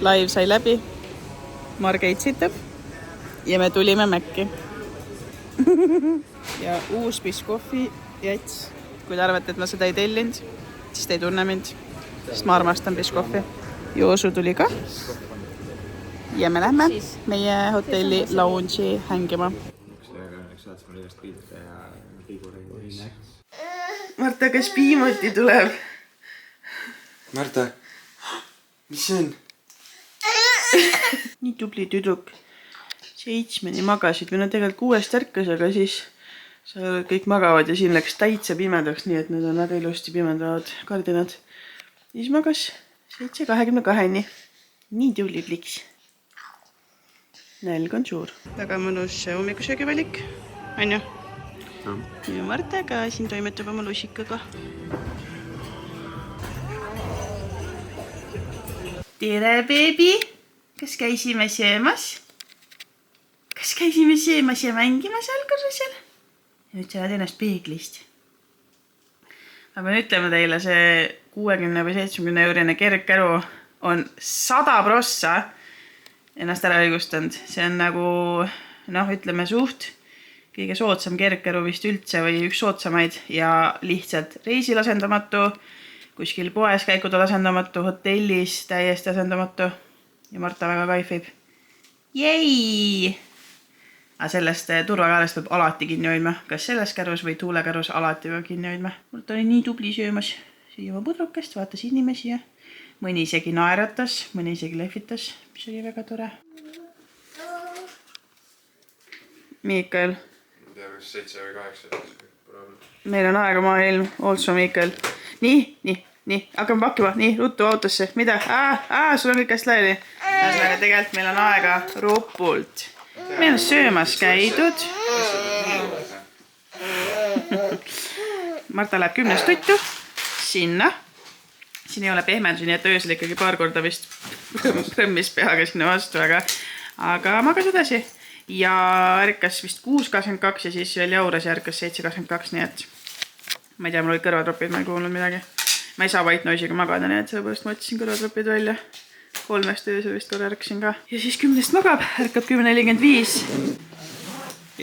Live sai läbi, Margeit sitab ja me tulime Mäkki. Ja uus Biskofi jats. Kui te arvate, et ma seda ei tellinud, siis te ei tunne mind, sest ma armastan Biskofi. Joosu tuli ka. Ja me lähme meie hotelli lounge'i hängima. Marta, kas piimoti tuleb? Marta, mis see on? Nii tubli tüdruk. 7 magasid või nad tegelikult 6 ärkas, aga siis kõik magavad ja siin läks täitsa pimedaks, nii et need on väga ilusti pimendavad kardinad. Siis magas 7:22. Nii tubli pliks. Nälg on suur. Väga mõnus hommikusöögivalik, on ju? Ja Marta ka siin toimetab oma lusikaga. Tere, beebi! Kas käisime söömas? Kas käisime söömas ja mängimas allkorrusel? Ja nüüd sa oled ennast peeglist. Ma pean ütlema teile, see 60 või 70 eurine kergkäru on 100% ennast ära õigustanud. See on nagu, ütleme suht kõige soodsam kergkäru vist üldse või üks soodsamaid ja lihtsalt reisil asendamatu, kuskil poes käikuda asendamatu, hotellis täiesti asendamatu. Ja Marta väga kaifib. Jei! Aga sellest turvakaarest peab alati kinni hoidma. Kas selles kärus või tuulekärus alati peab kinni hoidma. Marta oli nii tubli söömas. Süüa oma pudrukest, vaatas inimesi ja mõni isegi naeratas, mõni isegi lehvitas, mis oli väga tore. Miikael. Ma tea, kas 7 või 8. Meil on aega maailm. Also, Miikael. Nii, hakkame pakkima. Nii, ruttu autosse. Mida? Sul on kõik käest laiali. Aga tegelikult meil on aega ropult. Meil on söömas käidud. Marta läheb 10 tuttu sinna. Siin ei ole pehmendusi, nii et öösel ikkagi paar korda vist prõmmis peaga sinna vastu, aga magas edasi. Ja ärkas vist 6.22 ja siis veel jauras ja ärkas 7.22, nii et ma ei tea, mul olid kõrvatropid, ma ei kuulnud midagi. Ma ei saa white noise'iga magada, nii et sellepärast ma otsisin kõrvatropid välja. 3 öösel vist korra ärkasin ka. Ja siis 10 magab, ärkab 10.45.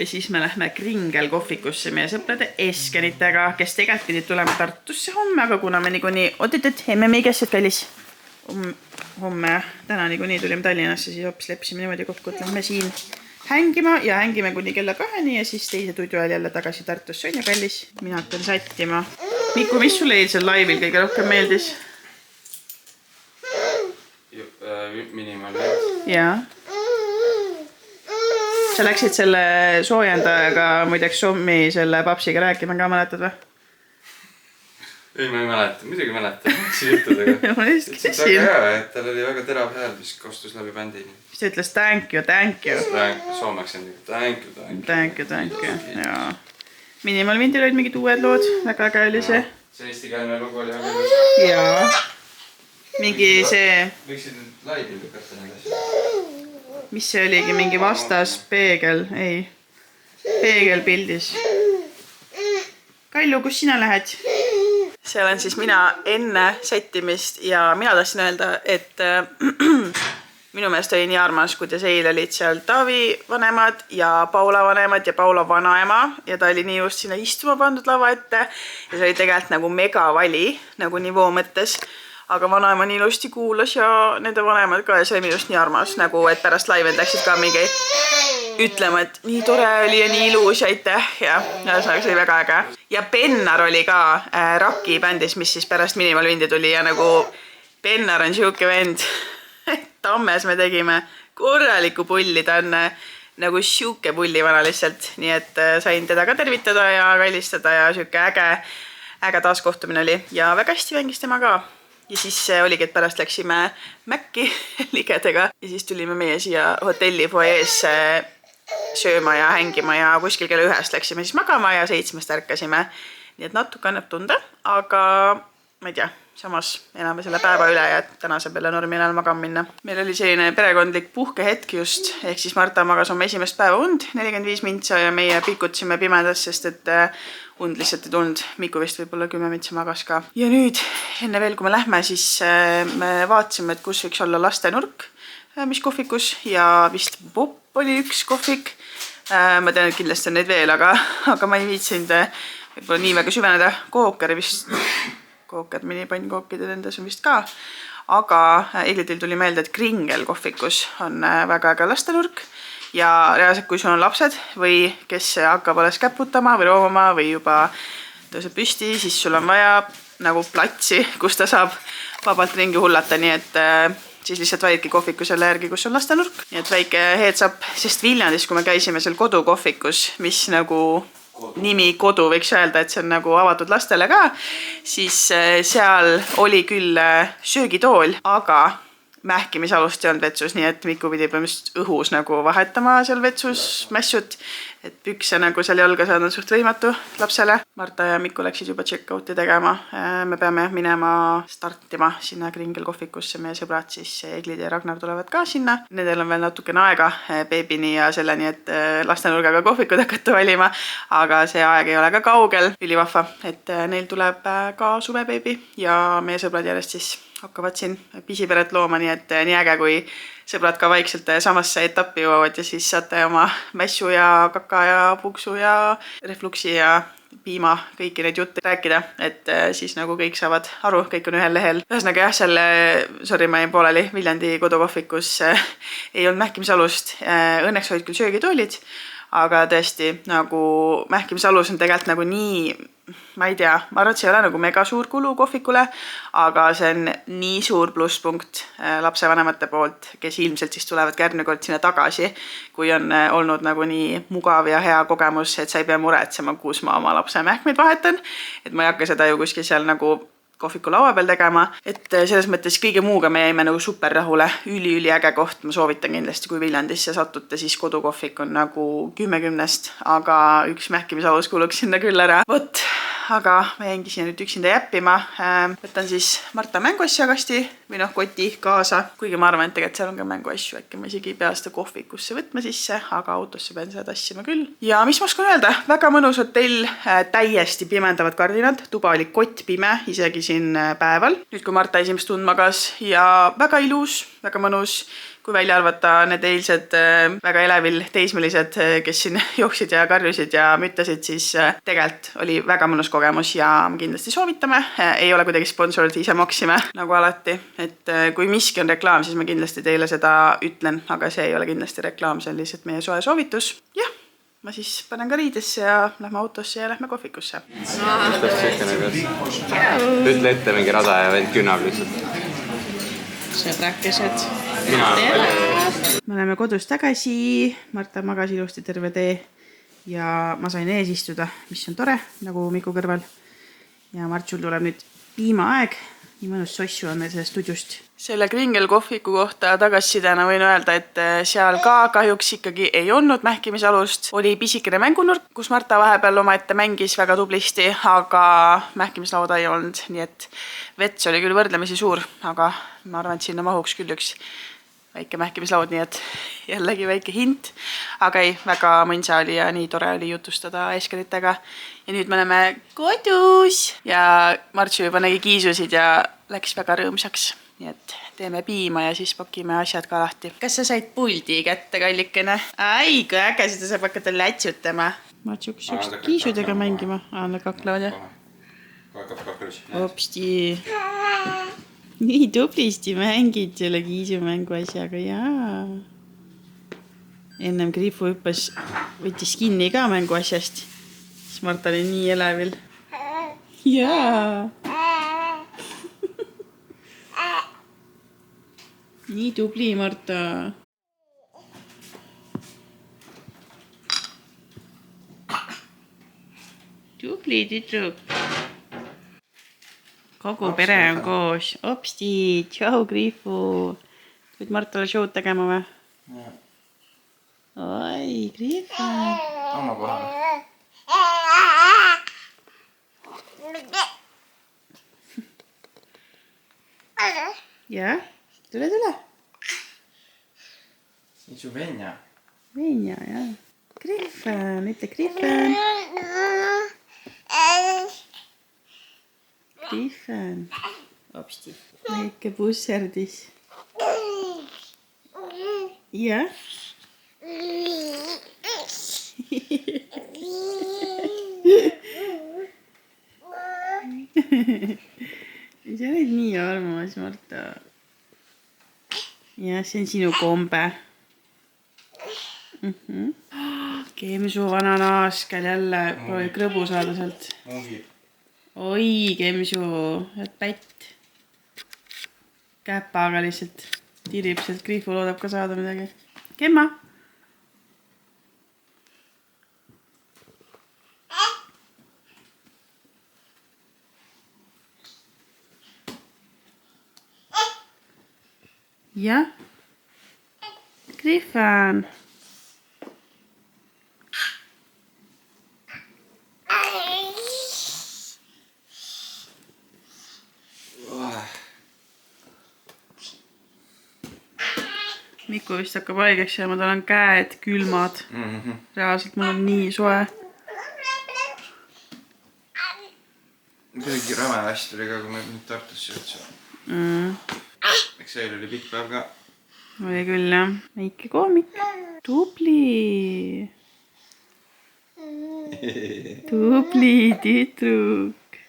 ja siis me lähme Kringel kohvikusse meie sõprade Eskenitega, kes tegelikult pidid tulema Tartusse homme, aga kuna me niikuinii, oot, emme meie käsed kallis. Homme, täna niikuinii tulime Tallinnasse, siis hoopis leppisime niimoodi kokku, et lähme siin hängima ja hängime kuni kella 2 ja siis teise tudu ajal jälle tagasi Tartusse, on ju kallis. Mina hakkan sättima. Miku, mis sulle eilsel laivil kõige rohkem meeldis? Minimal. Jaa. Sa läksid selle soojendajaga muideks Sommi selle papsiga rääkima ka, mäletad või? Ei, ma ei mäleta. Muidugi mäleta. Siin juttudega. Ma just käsin. See on väga hea, et tal oli väga terav hääl, mis kostus läbi bändini. Mis ta ütles thank you. Soomeks on thank you. Jaa. Minimal Windil olid mingid uued lood. Väga äge oli see. See eestikeelne lugu oli väga ilus. Jaa. Mingi see... Võiksid nüüd laivi lükata need asjad. Mis see oligi? Mingi vastas peegel? Ei. Peegel pildis. Kallu, kus sina lähed? See olen siis mina enne sättimist ja mina tahtsin öelda, et minu meelest oli nii armas, kuidas eile olid seal Taavi vanemad ja Paula vanemad ja Paula vanaema ja ta oli nii just sinna istuma pandud lava ette ja see oli tegelikult nagu megavali, nagu nivoo mõttes. Aga vanaema nii ilusti kuulas ja nende vanemad ka ja see oli minust nii armas, nagu et pärast laived läksid ka mingi ütlema, et nii tore oli ja nii ilus ja aitäh ja see oli väga äge. Ja Pennar oli ka Raki bändis, mis siis pärast Minimal Windi tuli ja nagu Pennar on siuke vend, Tammes me tegime korraliku pulli, ta on nagu siuke pulli vana lihtsalt, nii et sain teda ka tervitada ja kallistada ja siuke äge taaskohtumine oli ja väga hästi mängis tema ka. Ja siis oligi, et pärast läksime Mäkki ligedega ja siis tulime meie siia hotelli foyees sööma ja hängima ja kuskil kella 1 läksime siis magama ja 7 ärkasime. Nii et natuke annab tunda, aga ma ei tea, samas elame selle päeva üle ja täna saab jälle normi ajal magama minna. Meil oli selline perekondlik puhkehetk just, ehk siis Marta magas oma esimest päeva und, 45 mintsa ja meie pikutsime pimedas, sest et und lihtsalt ei tulnud. Miku vist võib-olla 10 mintsa magas ka. Ja nüüd, enne veel kui me lähme, siis me vaatasime, et kus võiks olla lastenurk, mis kohvikus ja vist Pop oli üks kohvik. Ma tean, et kindlasti on neid veel, aga ma ei viitsinud võib-olla nii väga süveneda. Kooker vist, kooker minipannkookide nendes on vist ka. Aga Eglitil tuli meelde, et Kringel kohvikus on väga äge lastenurk. Ja reaalselt, kui sul on lapsed või kes hakkab alles käputama või roomama või juba tõuseb püsti, siis sul on vaja nagu platsi, kus ta saab vabalt ringi hullata, nii et siis lihtsalt validki kohviku selle järgi, kus on lastenurk. Nii et väike heads up, sest Viljandis, kui me käisime seal kodukohvikus, mis nagu nimi kodu võiks öelda, et see on nagu avatud lastele ka, siis seal oli küll söögitool, aga mähkimisalust ei olnud vetsus, nii et Miku pidi põhimõtteliselt õhus nagu vahetama seal vetsus mässut, et pükse nagu seal jalga saada suht võimatu lapsele. Marta ja Miku läksid juba check-out'i tegema. Me peame minema startima sinna Kringel kohvikusse. Meie sõbrad siis Eglid ja Ragnar tulevad ka sinna. Nendel on veel natukene aega beebini ja selleni, et lastenurgaga kohvikud hakata valima, aga see aeg ei ole ka kaugel. Ülivahva, et neil tuleb ka suvebeebi ja meie sõbrad järjest siis hakkavad siin pisiperet looma, nii et nii äge, kui sõbrad ka vaikselt samasse etappi jõuavad ja siis saate oma mässu ja kaka ja puksu ja refluksi ja piima, kõiki neid jutte rääkida, et siis nagu kõik saavad aru, kõik on ühel lehel. Ühesõnaga jah, selle, sorry, ma jäin pooleli, Viljandi kodukohvikus ei olnud mähkimisalust. Õnneks olid küll söögitoolid, aga tõesti nagu mähkimisalus on tegelikult nagu nii, ma ei tea, ma arvan, et see ei ole nagu mega suur kulu kohvikule, aga see on nii suur plusspunkt lapsevanemate poolt, kes ilmselt siis tulevad järgmine kord sinna tagasi, kui on olnud nagu nii mugav ja hea kogemus, et sa ei pea muretsema, kus ma oma lapse mähkmeid vahetan, et ma ei hakka seda ju kuskil seal nagu kohviku laua peal tegema, et selles mõttes kõige muuga me jäime nagu super rahule, üli äge koht, ma soovitan kindlasti, kui Viljandisse satute, siis kodukohvik on nagu 10-10, aga üks mähkimisalus kuluks sinna küll ära. Vot, aga ma jäingi siia nüüd üksinda jäppima. Võtan siis Marta mänguasja kasti või noh, koti kaasa, kuigi ma arvan, et tegelikult seal on ka mänguasju, äkki ma isegi ei pea seda kohvikusse võtma sisse, aga autosse pean seda tassima küll. Ja mis ma oskan öelda, väga mõnus hotell, täiesti pimendavad kardinad, tuba oli kott pime, isegi siin päeval. Nüüd kui Marta esimest tund magas ja väga ilus, väga mõnus, kui välja arvata need eilsed väga elevil teismelised, kes siin jooksid ja karjusid ja müttasid, siis tegelikult oli väga mõnus kogemus ja kindlasti soovitame. Ei ole kuidagi sponsorid, ise maksime nagu alati, et kui miski on reklaam, siis ma kindlasti teile seda ütlen, aga see ei ole kindlasti reklaam, see on lihtsalt meie soe soovitus. Jah, ma siis panen ka riidesse ja lähme autosse ja lähme kohvikusse. Ütle ette mingi rada ja vend künnab lihtsalt. Sõbrakesed. Me oleme kodus tagasi, Marta magas ilusti terve tee ja ma sain ees istuda, mis on tore, nagu Miku kõrval. Ja Martsul tuleb nüüd piimaaeg, nii mõnus sossu on meil sellest studiust. Selle Kringel kohviku kohta tagasisidena võin öelda, et seal ka kahjuks ikkagi ei olnud mähkimisalust. Oli pisikene mängunurk, kus Marta vahepeal omaette mängis väga tublisti, aga mähkimislauda ei olnud. Nii et vets oli küll võrdlemisi suur, aga ma arvan, et sinna mahuks küll üks väike mähkimislaud, nii et jällegi väike hint. Aga ei, väga mõnsa oli ja nii tore oli jutustada eeskäritega. Ja nüüd me oleme kodus ja Martsu juba nägi kiisusid ja läks väga rõõmsaks. Nii et teeme piima ja siis pakime asjad ka lahti. Kas sa said puldi kätte, kallikene? Ai, kui äge, seda saab hakata lätsutama. Martsu, kus saaks kiisudega mängima? Nad kaklevad, jah? Hopsti. Nii tublisti mängid selle kiisumängu asjaga, jaa. Ennem Grifu hüppas, võttis kinni ka mängu asjast. Siis Marta oli nii elevil. Jaa. Nii tubli, Marta. Tubli tütruk. Kogu pere on koos. Opsti, tšau, Grifu. Võid Martale show'd tegema või? Jah. Oi, Grifu. Oma kohale. Jah, tule. See on su Venja. Venja, jah. Griffon, ütle Griffon. Griffon. Opsti. Väike busserdis. Jah. Sa oled nii armas, Marta. Jah, see on sinu kombe. Kemsu vana naaskel jälle. Proovi krõbu saada sealt. Oi, Kemsu. Oled pätt. Käpaga lihtsalt tirib sealt. Grifu loodab ka saada midagi. Kemma? Jah. Griffon. Miku vist hakkab haigeks ja ma tal on käed külmad. Reaalselt mul on nii soe. Kuidagi räme hästi oli ka, kui me nüüd Tartusse üldse. Eks see oli pikk päev ka. Oli küll, jah. Väike koomik. Tubli. Tubli tütruk.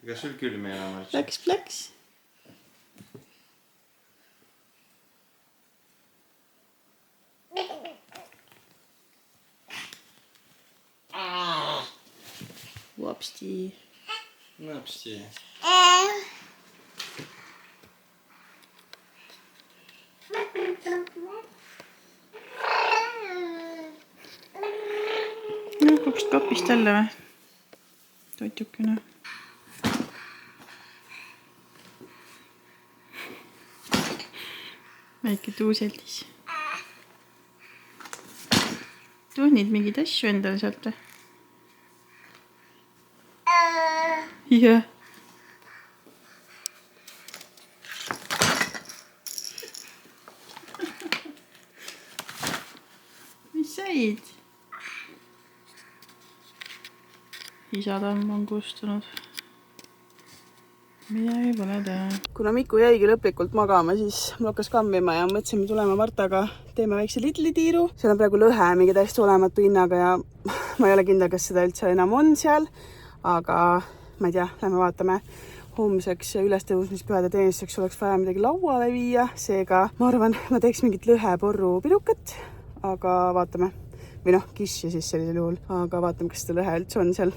Ega sul külm ei ole? Plaks. Vopsti. Vopsti. Hakkaks kapist jälle või? Toitukene. Väike tuuseldis. Tuhnid mingid asju endale sealt või? Jah. Mis said? Isa tamm on kustunud. midagi pole teha. Kuna Miku jäigi lõplikult magama, siis mul hakkas kammima ja mõtlesime tulema Martaga, teeme väikse Lidli-tiiru. Seal on praegu lõhe mingi täiesti olematu hinnaga ja ma ei ole kindel, kas seda üldse enam on seal, aga ma ei tea, lähme vaatame. Homseks ülestõusmispühade teenistuseks oleks vaja midagi lauale viia, seega ma arvan, ma teeks mingit lõheporru pidukat, aga vaatame. Või kissi siis sellisel juhul, aga vaatame, kas seda lõhe üldse on seal.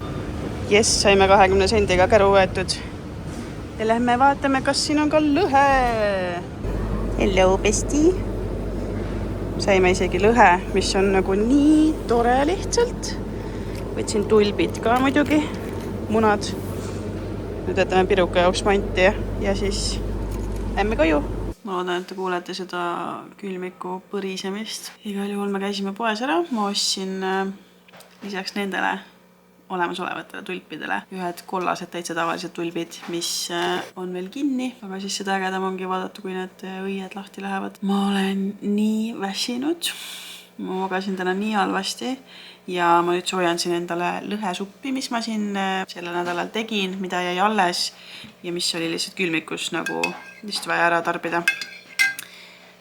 Jess, saime 20 sendiga käru võetud. Ja lähme vaatame, kas siin on ka lõhe. Hello, bestie. Saime isegi lõhe, mis on nagu nii tore lihtsalt. Võtsin tulbid ka muidugi, munad. Nüüd võtame piruka jaoks manti ja siis lähme koju. Ma loodan, et te kuulete seda külmiku põrisemist. Igal juhul me käisime poes ära. Ma ostsin lisaks nendele olemasolevatele tulpidele ühed kollased täitsa tavalised tulbid, mis on veel kinni, aga siis seda ägedam ongi vaadata, kui need õied lahti lähevad. Ma olen nii väsinud, ma magasin täna nii halvasti ja ma nüüd soojan siin endale lõhesuppi, mis ma siin sellel nädalal tegin, mida jäi alles ja mis oli lihtsalt külmikus nagu vist vaja ära tarbida.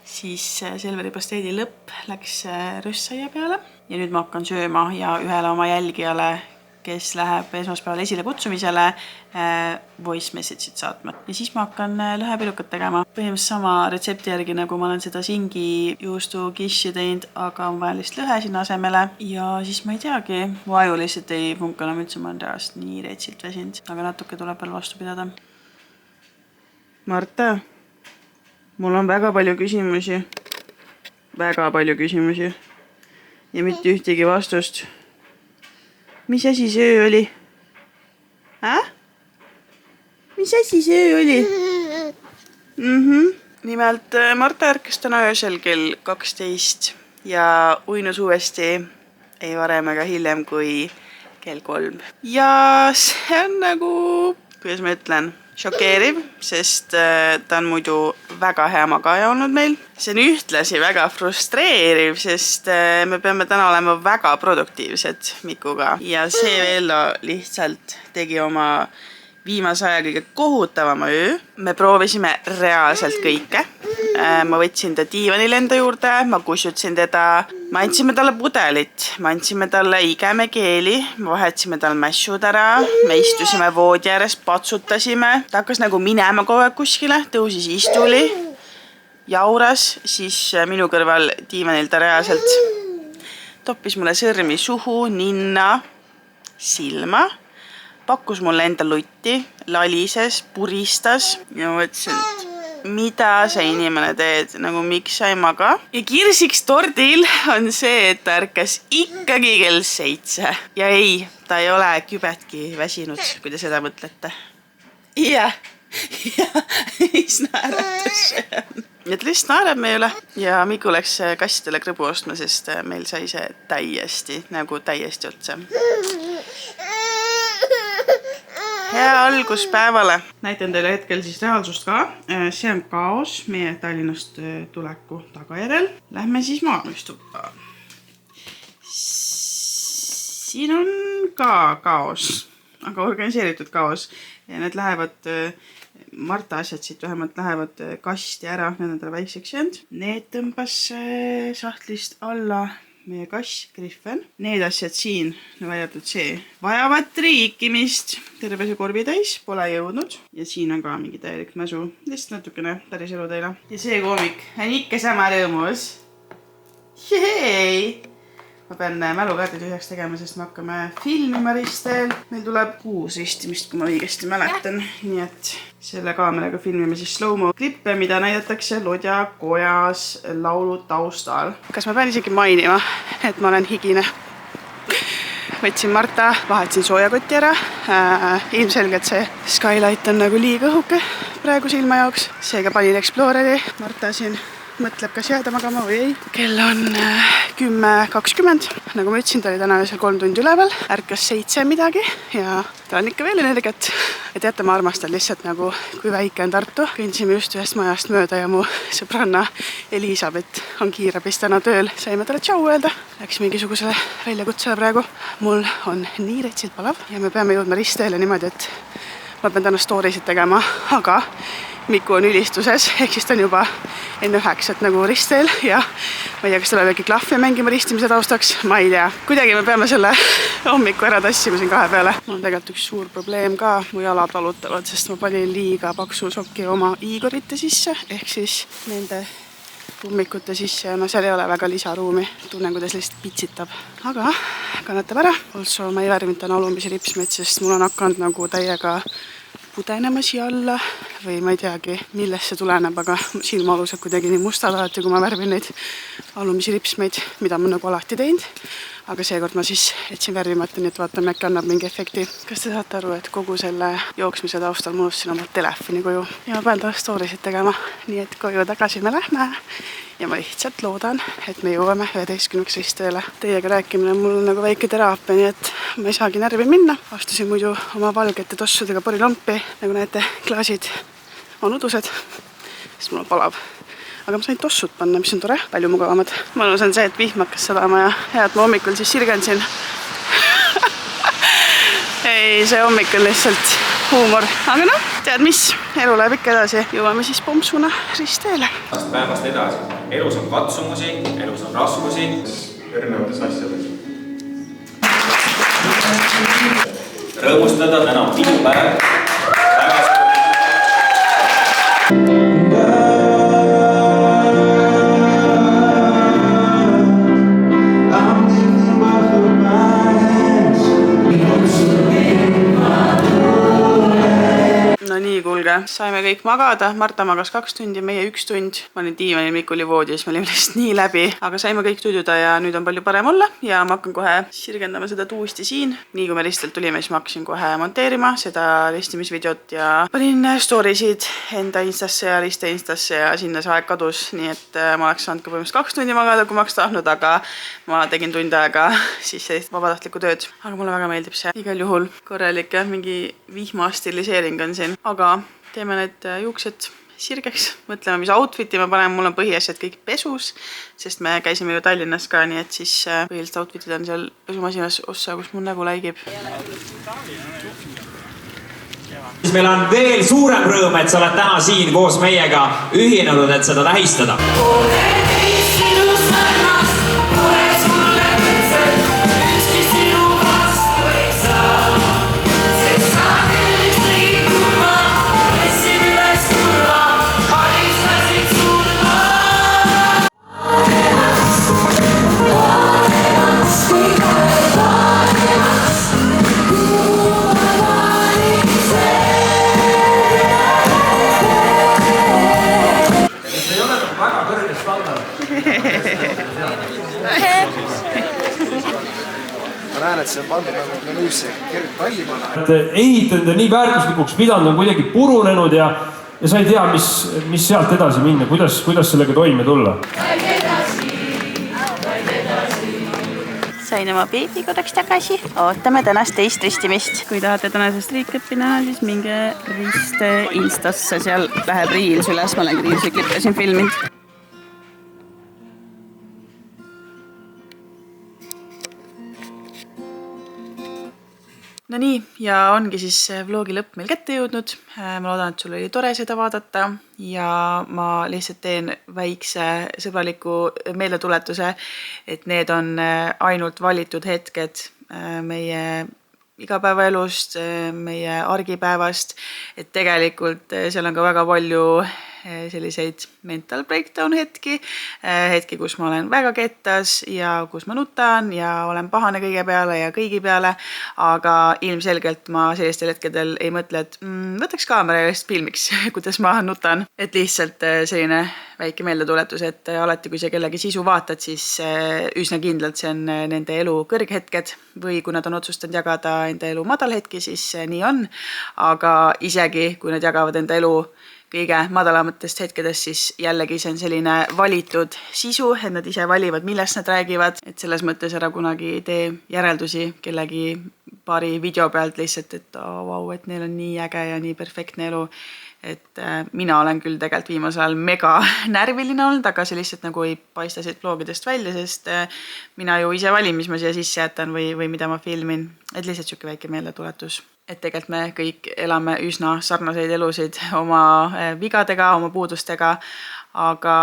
Siis Selveri pasteedi lõpp läks röstsaia peale ja nüüd ma hakkan sööma ja ühele oma jälgijale, kes läheb esmaspäeval esile kutsumisele, voice message'id saatma. Ja siis ma hakkan lõhepirukat tegema. Põhimõtteliselt sama retsepti järgi, nagu ma olen seda singi juustu kishi teinud, aga on vaja lihtsalt lõhe sinna asemele. Ja siis ma ei teagi, vaju lihtsalt ei funka enam üldse, ma olen reaalselt nii retsilt väsinud, aga natuke tuleb veel vastu pidada. Marta, mul on väga palju küsimusi. Väga palju küsimusi. Ja mitte ühtegi vastust. Mis asi see öö oli? Mis asi see öö oli? Nimelt Marta ärkas täna öösel kell 12 ja uinus uuesti ei varem ega hiljem kui kell 3. Ja see on nagu, kuidas ma ütlen, šokeeriv, sest ta on muidu väga hea magaja olnud meil. See on ühtlasi väga frustreeriv, sest me peame täna olema väga produktiivsed Mikuga. Ja see Vello lihtsalt tegi oma viimase aja kõige kohutavama öö. Me proovisime reaalselt kõike. Ma võtsin ta diivanile enda juurde, ma kusjutsin teda, ma andsime talle pudelit, ma andsime talle igemekeeli, ma vahetasime talle mässud ära, me istusime voodi ääres, patsutasime, ta hakkas nagu minema kogu aeg kuskile, tõusis istuli, jauras, siis minu kõrval diivanil ta reaalselt toppis mulle sõrmi suhu, ninna, silma, pakkus mulle enda lutti, lalises, puristas ja mõtlesin, mida sa inimene teed, nagu miks sa ei maga. Ja kirsiks tordil on see, et ta ärkas ikkagi kell 7. Ja ei, ta ei ole kübetki väsinud, kui te seda mõtlete. Ja, mis naeratus see on. Ja ta lihtsalt naerab meie üle ja Miku läks kassidele krõbu ostma, sest meil sai see täiesti otsa. Hea algus päevale. Näitan teile hetkel siis reaalsust ka. See on kaos meie Tallinnast tuleku tagajärjel. Lähme siis maamistuppa. Siin on ka kaos, aga organiseeritud kaos. Ja need lähevad, Marta asjad siit vähemalt lähevad kasti ära, need on talle väikseks jäänud. Need tõmbas sahtlist alla meie kass Griffen. Need asjad siin, väidatud see, vajavad triikimist. Terve see korvi täis, pole jõudnud. Ja siin on ka mingi täielik mäsu. Lihtsalt natukene päris elu teile. Ja see koomik on ikka sama rõõmus. Jei! Ma pean mälukaardi tühjaks tegema, sest me hakkame filmima ristel. Meil tuleb 6 ristimist, kui ma õigesti mäletan. Nii et selle kaameraga filmime siis slow-mo klippe, mida näidatakse Lodja kojas laulu taustal. Kas ma pean isegi mainima, et ma olen higine? Võtsin Marta, vahetasin soojakoti ära. Ilmselgelt see Skylight on nagu liiga õhuke praegu silma jaoks. Seega panin Exploreri. Marta siin mõtleb, kas jääda magama või ei. Kell on 10:20. Nagu ma ütlesin, ta oli täna öösel 3 tundi üleval. Ärkas 7 midagi ja ta on ikka veel energiat. Ja teate, ma armastan lihtsalt nagu, kui väike on Tartu. Kõndsime just ühest majast mööda ja mu sõbranna Elisabeth on kiirabis täna tööl. Saime talle tšau öelda. Läks mingisugusele väljakutsele praegu. Mul on nii retsilt palav ja me peame jõudma ristteele niimoodi, et ma pean täna story'sid tegema, aga Miku on ülistuses, ehk siis ta on juba enne 9 nagu ristteel ja ma ei tea, kas ta peab äkki klahvi mängima ristimise taustaks, ma ei tea. Kuidagi me peame selle hommiku ära tassima siin 2 peale. Mul on tegelikult üks suur probleem ka, mu jalad valutavad, sest ma panin liiga paksu sokki oma Igorite sisse, ehk siis nende ummikute sisse ja no seal ei ole väga lisaruumi. Tunnen, kuidas lihtsalt pitsitab. Aga kannatab ära. Also ma ei värvinud täna alumisi ripsmeid, sest mul on hakanud nagu täiega pudenema siia alla või ma ei teagi, millest see tuleneb, aga silmaalused kuidagi nii mustad alati, kui ma värvin neid alumisi ripsmeid, mida ma nagu alati teinud. Aga seekord ma siis etsin värvimata, nii et vaatame, äkki annab mingi efekti. Kas te saate aru, et kogu selle jooksmise taustal ma unustasin oma telefoni koju ja ma pean taas story'sid tegema, nii et koju tagasi me lähme ja ma lihtsalt loodan, et me jõuame 11 risttele. Teiega rääkimine on mul nagu väike teraapia, nii et ma ei saagi närvi minna. Astusin muidu oma valgete tossudega porilompi, nagu näete, klaasid on udused, sest mul on palav. Aga ma sain tossud panna, mis on tore, palju mugavamad. Mõnus on see, et vihm hakkas sadama ja hea, et ma hommikul siis sirgensin. Ei, see hommik on lihtsalt huumor. Aga noh, tead mis, elu läheb ikka edasi. Jõuame siis pompsuna ristteele. Päevast edasi. Elus on katsumusi, elus on raskusi. Erinevates asjades. Rõõmustada, täna on pidupäev. No nii, kuulge, saime kõik magada, Marta magas 2 tundi, meie 1 tund. Ma olin diivanil, Mikk oli voodis, me olime lihtsalt nii läbi. Aga saime kõik tududa ja nüüd on palju parem olla ja ma hakkan kohe sirgendama seda tuusti siin. Nii kui me ristelt tulime, siis ma hakkasin kohe monteerima seda ristimisvideot ja panin story'sid enda instasse ja riste instasse ja sinna see aeg kadus. Nii et ma oleks saanud ka põhimõtteliselt 2 tundi magada, kui ma oleks tahtnud, aga ma tegin tund aega siis sellist vabatahtlikku tööd. Aga mulle väga meeldib see. Igal juhul korralik, mingi vihma stiliseering on siin. Aga teeme need juuksed sirgeks, mõtleme, mis outfiti me paneme, mul on põhiasjad kõik pesus, sest me käisime ju Tallinnas ka, nii et siis põhiliselt outfitid on seal pesumasinas ossa, kus mul nägu läigib. Meil on veel suurem rõõm, et sa oled täna siin koos meiega ühinenud, et seda tähistada. Ma näen, et see on pandud nagu menüüsse kerge pallipana. Ehitanud ja nii väärtuslikuks pidanud on kuidagi purunenud ja sa ei tea, mis sealt edasi minna, kuidas sellega toime tulla. Sain oma beebi kodaks tagasi. Ootame tänast teist ristimist. Kui tahate tänasest riiklipi näha, siis minge riste instasse, seal läheb Reels üles. Ma olen Reelsi klippe siin filminud. No nii, ja ongi siis vlogi lõpp meil kätte jõudnud. Ma loodan, et sul oli tore seda vaadata ja ma lihtsalt teen väikse sõbraliku meeldetuletuse, et need on ainult valitud hetked meie igapäevaelust, meie argipäevast, et tegelikult seal on ka väga palju selliseid mental breakdown hetki, kus ma olen väga kettas ja kus ma nutan ja olen pahane kõige peale ja kõigi peale, aga ilmselgelt ma sellistel hetkedel ei mõtle, et võtaks kaamera ja just filmiks, kuidas ma nutan. Et lihtsalt selline väike meeldetuletus, et alati kui sa kellegi sisu vaatad, siis üsna kindlalt see on nende elu kõrghetked või kui nad on otsustanud jagada enda elu madalhetki, siis nii on, aga isegi kui nad jagavad enda elu kõige madalamatest hetkedest, siis jällegi see on selline valitud sisu, et nad ise valivad, millest nad räägivad, et selles mõttes ära kunagi tee järeldusi kellegi paari video pealt lihtsalt, et vau, et neil on nii äge ja nii perfektne elu. et mina olen küll tegelikult viimasel ajal mega närviline olnud, aga see lihtsalt nagu ei paista siit vlogidest välja, sest mina ju ise valin, mis ma siia sisse jätan või mida ma filmin. Et lihtsalt siuke väike meeldetuletus. Et tegelikult me kõik elame üsna sarnaseid elusid oma vigadega, oma puudustega, aga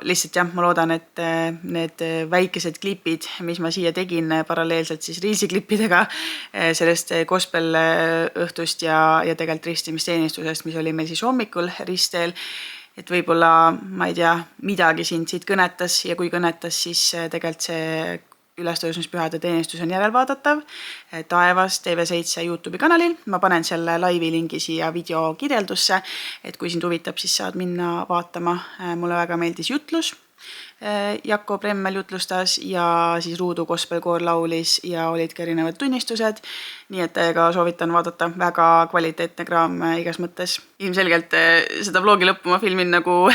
lihtsalt jah, ma loodan, et need väikesed klipid, mis ma siia tegin paralleelselt siis Reelsi klippidega sellest gospel õhtust ja tegelikult ristimisteenistusest, mis oli meil siis hommikul ristteel, et võib-olla, ma ei tea, midagi sind siit kõnetas ja kui kõnetas, siis tegelikult see ülestõusmispühade teenistus on järelvaadatav Taevas TV7 YouTube'i kanalil. Ma panen selle laivi lingi siia video kirjeldusse, et kui sind huvitab, siis saad minna vaatama. Mulle väga meeldis jutlus. Jakko Bremmel jutlustas ja siis Ruudu gospelkoor laulis ja olidki erinevad tunnistused. Nii et ka soovitan vaadata, väga kvaliteetne kraam igas mõttes. Ilmselgelt seda vlogi lõppu ma filmin nagu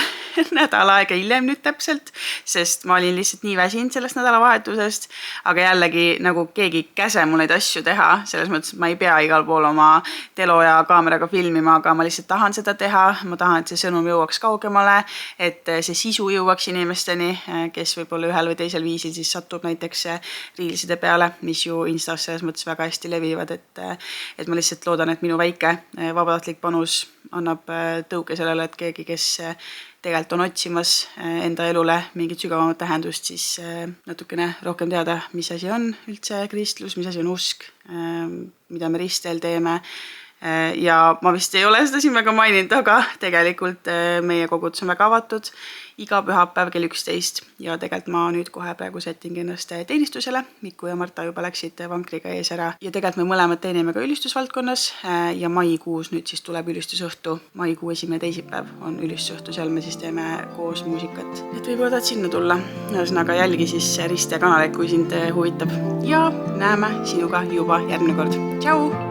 nädal aega hiljem nüüd täpselt, sest ma olin lihtsalt nii väsinud sellest nädalavahetusest, aga jällegi nagu keegi käse mul neid asju teha, selles mõttes, et ma ei pea igal pool oma telo ja kaameraga filmima, aga ma lihtsalt tahan seda teha, ma tahan, et see sõnum jõuaks kaugemale, et see sisu jõuaks inimesteni, kes võib-olla ühel või teisel viisil siis satub näiteks Reelside peale, mis ju Instas selles mõttes väga hästi levivad, et ma lihtsalt loodan, et minu väike vabatahtlik panus annab tõuke sellele, et keegi, kes tegelikult on otsimas enda elule mingit sügavamat tähendust, siis natukene rohkem teada, mis asi on üldse kristlus, mis asi on usk, mida me ristteel teeme. Ja ma vist ei ole seda siin väga maininud, aga tegelikult meie kogudus on väga avatud iga pühapäev kell 11 ja tegelikult ma nüüd kohe praegu setting ennast teenistusele. Miku ja Marta juba läksid vankriga ees ära ja tegelikult me mõlemad teenime ka ülistusvaldkonnas ja maikuus nüüd siis tuleb ülistusõhtu. Maikuu 1. teisipäev on ülistusõhtu, seal me siis teeme koos muusikat. Et võib-olla tahad sinna tulla. Ühesõnaga jälgi siis Riste kanaleid, kui sind huvitab ja näeme sinuga juba järgmine kord. Tšau!